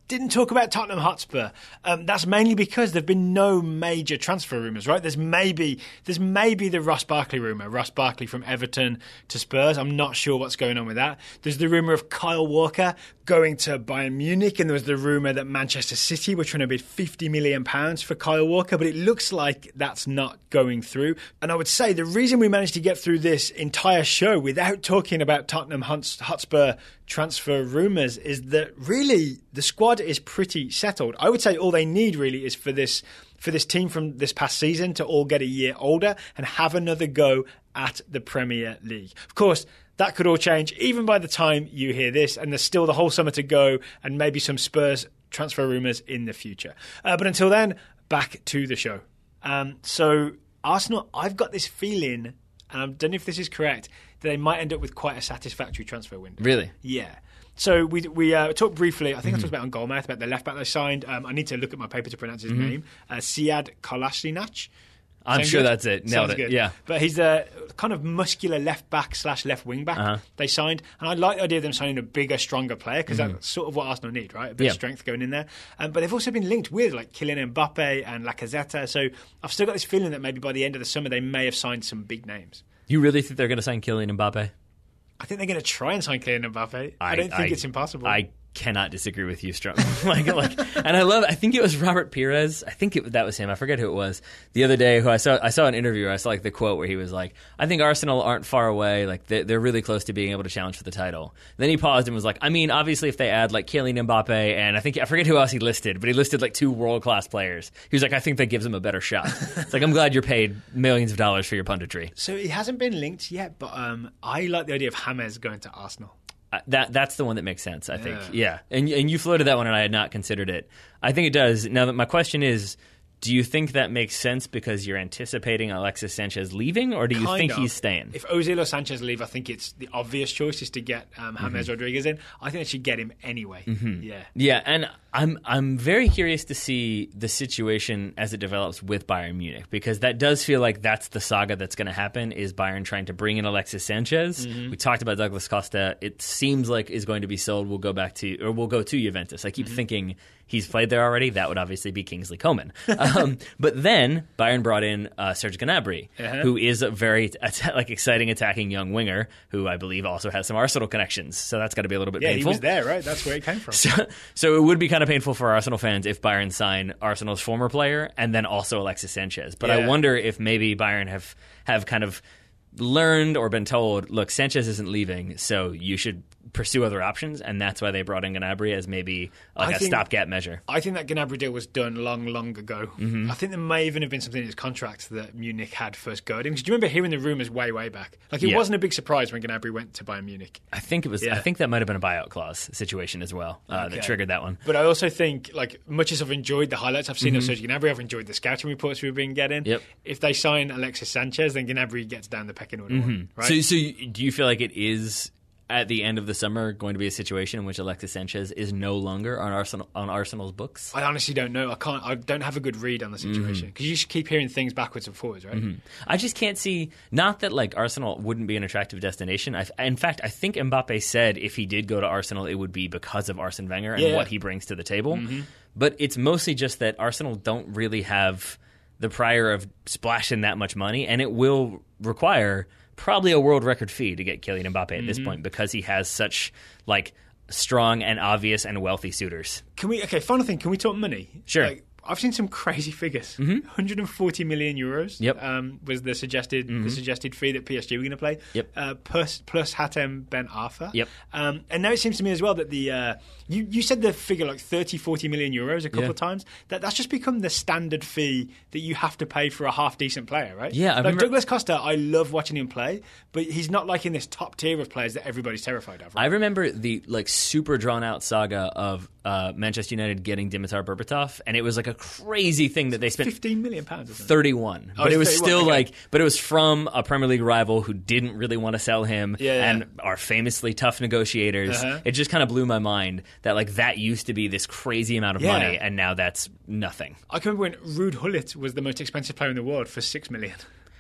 Didn't talk about Tottenham Hotspur. That's mainly because there've been no major transfer rumours, right? There's maybe the Ross Barkley rumour. Ross Barkley from Everton to Spurs. I'm not sure what's going on with that. There's the rumour of Kyle Walker going to Bayern Munich, and there was the rumour that Manchester City were trying to bid £50 million for Kyle Walker, but it looks like that's not going through. And I would say the reason we managed to get through this entire show without talking about Tottenham Hotspur transfer rumours is that really the squad is pretty settled. I would say all they need really is for this team from this past season to all get a year older and have another go at the Premier League. Of course, that could all change even by the time you hear this, and there's still the whole summer to go and maybe some Spurs transfer rumours in the future. But until then, back to the show. So Arsenal, I've got this feeling, and I don't know if this is correct, that they might end up with quite a satisfactory transfer window. Really? Yeah. So we talked briefly, I think I talked about on Goalmouth, about the left-back they signed. I need to look at my paper to pronounce his name. Siad Kolasinac. I'm sure that's it. Nailed it. Yeah. But he's the kind of muscular left-back / left wing-back they signed. And I like the idea of them signing a bigger, stronger player because that's sort of what Arsenal need, right? A bit of strength going in there. But they've also been linked with like Kylian Mbappe and Lacazette. So I've still got this feeling that maybe by the end of the summer they may have signed some big names. You really think they're going to sign Kylian Mbappe? I think they're going to try and sign Kylian Mbappe. I don't think it's impossible. I cannot disagree with you, Strum. And I think it was Robert Pires. I think that was him. I forget who it was. The other day, who I saw an interview. I saw like the quote where he was like, "I think Arsenal aren't far away. Like they're really close to being able to challenge for the title." Then he paused and was like, "I mean, obviously, if they add like Kylian Mbappe and I forget who else he listed, but he listed like 2 world-class players. He was like, I think that gives him a better shot." It's like, I'm glad you're paid millions of dollars for your punditry. So he hasn't been linked yet, but I like the idea of James going to Arsenal. That's the one that makes sense, I think. Yeah. And you floated that one, and I had not considered it. I think it does. Now, my question is, do you think that makes sense because you're anticipating Alexis Sanchez leaving, or do you think he's staying? If Ozil or Sanchez leave, I think it's the obvious choice is to get James Rodriguez in. I think they should get him anyway. Yeah, and I'm very curious to see the situation as it develops with Bayern Munich, because that does feel like that's the saga that's going to happen, is Bayern trying to bring in Alexis Sanchez. We talked about Douglas Costa. It seems like is going to be sold. We'll go to Juventus. I keep thinking he's played there already. That would obviously be Kingsley Coman. But then Bayern brought in Serge Gnabry, who is a very exciting attacking young winger who I believe also has some Arsenal connections. So that's got to be a little bit painful. Yeah, he was there, right? That's where it came from. So it would be kind of painful for Arsenal fans if Bayern sign Arsenal's former player and then also Alexis Sanchez. But I wonder if maybe Bayern have kind of learned or been told, look, Sanchez isn't leaving, so you should pursue other options, and that's why they brought in Gnabry as maybe a stopgap measure. I think that Gnabry deal was done long ago. I think there may even have been something in his contract that Munich had first go at him. Do you remember hearing the rumours way back? Like, it wasn't a big surprise when Gnabry went to Bayern Munich. I think it was. I think that might have been a buyout clause situation as well that triggered that one. But I also think, like, much as I've enjoyed the highlights I've seen of Serge Gnabry, I've enjoyed the scouting reports we've been getting. If they sign Alexis Sanchez, then Gnabry gets down the pecking order. Right? So do you feel like it is at the end of the summer going to be a situation in which Alexis Sanchez is no longer on Arsenal's books? I honestly don't know. I don't have a good read on the situation because you should keep hearing things backwards and forwards, right? I just can't see. Not that like Arsenal wouldn't be an attractive destination. In fact, I think Mbappe said if he did go to Arsenal, it would be because of Arsene Wenger and what he brings to the table. But it's mostly just that Arsenal don't really have the prior of splashing that much money, and it will require probably a world record fee to get Kylian Mbappe at this point because he has such like strong and obvious and wealthy suitors. Final thing, can we talk money? Sure. Like, I've seen some crazy figures. 140 million euros was the suggested fee that PSG were going to play. Plus Hatem Ben Arfa. And now it seems to me as well that the you said the figure like 30-40 million euros a couple of times. That's just become the standard fee that you have to pay for a half decent player, right? Yeah, like Douglas Costa, I love watching him play, but he's not like in this top tier of players that everybody's terrified of. Right? I remember the like super drawn out saga of Manchester United getting Dimitar Berbatov, and it was like a crazy thing that they spent £15 million. 31, but it was still but it was from a Premier League rival who didn't really want to sell him and are famously tough negotiators. It just kind of blew my mind that like that used to be this crazy amount of money, and now that's nothing. I can remember when Ruud Gullit was the most expensive player in the world for $6 million.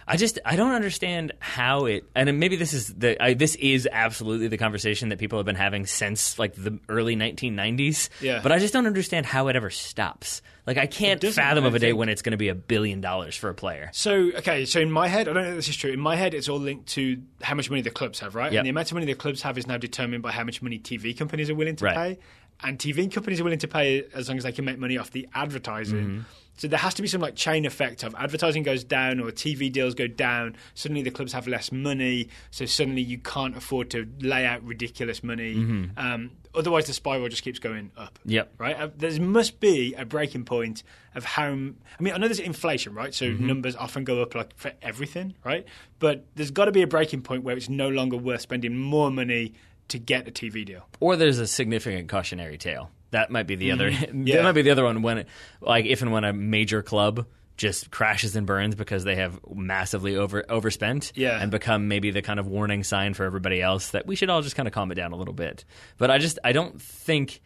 I don't understand how it, and maybe this is absolutely the conversation that people have been having since like the early 1990s. But I just don't understand how it ever stops. Like I can't fathom of a day when it's going to be $1 billion for a player. So in my head, I don't know if this is true. In my head, it's all linked to how much money the clubs have, right? And the amount of money the clubs have is now determined by how much money TV companies are willing to pay. And TV companies are willing to pay as long as they can make money off the advertising. So there has to be some like chain effect of advertising goes down or TV deals go down. Suddenly the clubs have less money. So suddenly you can't afford to lay out ridiculous money. Otherwise the spiral just keeps going up. Right? There must be a breaking point of how... I mean, I know there's inflation, right? So numbers often go up like for everything, right? But there's got to be a breaking point where it's no longer worth spending more money to get a TV deal. Or there's a significant cautionary tale. That might be the other. That might be the other one when, if and when a major club just crashes and burns because they have massively overspent and become maybe the kind of warning sign for everybody else that we should all just kind of calm it down a little bit. But I don't think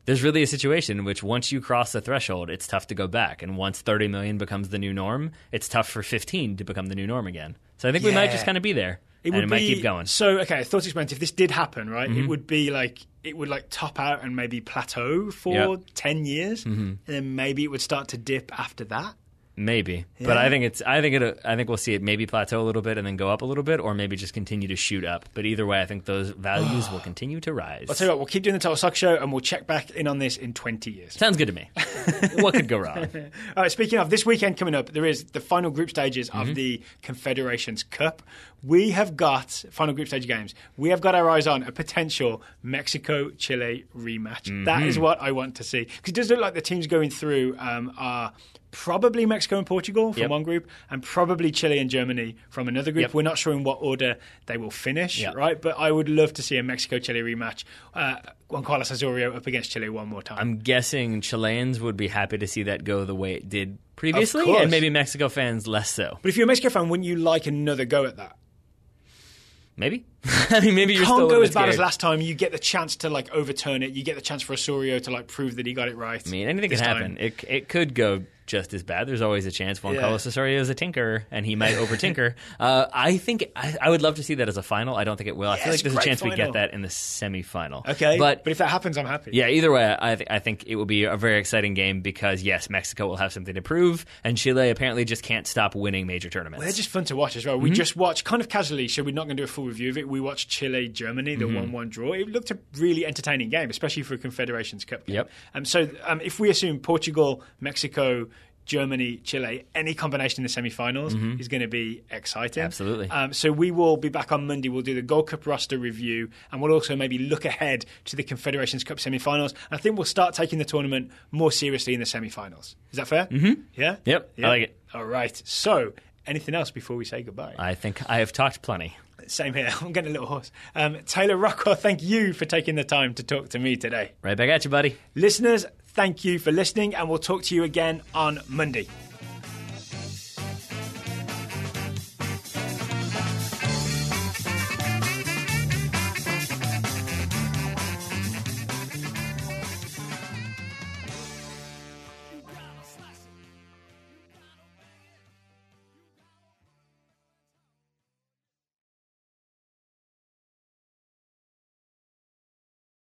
there's really a situation in which once you cross the threshold, it's tough to go back. And once 30 million becomes the new norm, it's tough for 15 to become the new norm again. So I think we might just kind of be there. It might keep going. So, thoughts experiment, if this did happen, right, it would be like, it would like top out and maybe plateau for 10 years, and then maybe it would start to dip after that. Maybe, but I think we'll see it maybe plateau a little bit and then go up a little bit, or maybe just continue to shoot up. But either way, I think those values will continue to rise. I'll tell you what, we'll keep doing the Total Soccer Show, and we'll check back in on this in 20 years. Sounds good to me. What could go wrong? All right, speaking of this weekend coming up, there is the final group stages of the Confederations Cup. We have got final group stage games. We have got our eyes on a potential Mexico-Chile rematch. That is what I want to see, because it does look like the teams going through are probably Mexico and Portugal from one group, and probably Chile and Germany from another group. We're not sure in what order they will finish, right? But I would love to see a Mexico-Chile rematch. Juan Carlos Osorio up against Chile one more time. I'm guessing Chileans would be happy to see that go the way it did previously, and maybe Mexico fans less so. But if you're a Mexico fan, wouldn't you like another go at that? Maybe. I mean, maybe you're still can't go as bad as last time. You get the chance to overturn it. You get the chance for Osorio to prove that he got it right. I mean, anything can happen. It could go just as bad. There's always a chance. Juan Carlos Osorio is a tinker, and he might over-tinker. I think I would love to see that as a final. I don't think it will. I feel like there's a chance we get that in the semifinal. Okay, but if that happens, I'm happy. Yeah, either way, I think it will be a very exciting game because, yes, Mexico will have something to prove, and Chile apparently just can't stop winning major tournaments. Well, they're just fun to watch as well. We just watched, kind of casually, so we're not going to do a full review of it. We watched Chile-Germany, the 1-1 draw. It looked a really entertaining game, especially for a Confederations Cup game. So if we assume Portugal, Mexico, Germany, Chile, any combination in the semi-finals is going to be exciting. Absolutely. So we will be back on Monday. We'll do the Gold Cup roster review, and we'll also maybe look ahead to the Confederations Cup semi-finals. And I think we'll start taking the tournament more seriously in the semi-finals. Is that fair? Yeah? Yep. I like it. All right. So anything else before we say goodbye? I think I have talked plenty. Same here. I'm getting a little hoarse. Taylor Rockwell, thank you for taking the time to talk to me today. Right back at you, buddy. Listeners, thank you for listening, and we'll talk to you again on Monday.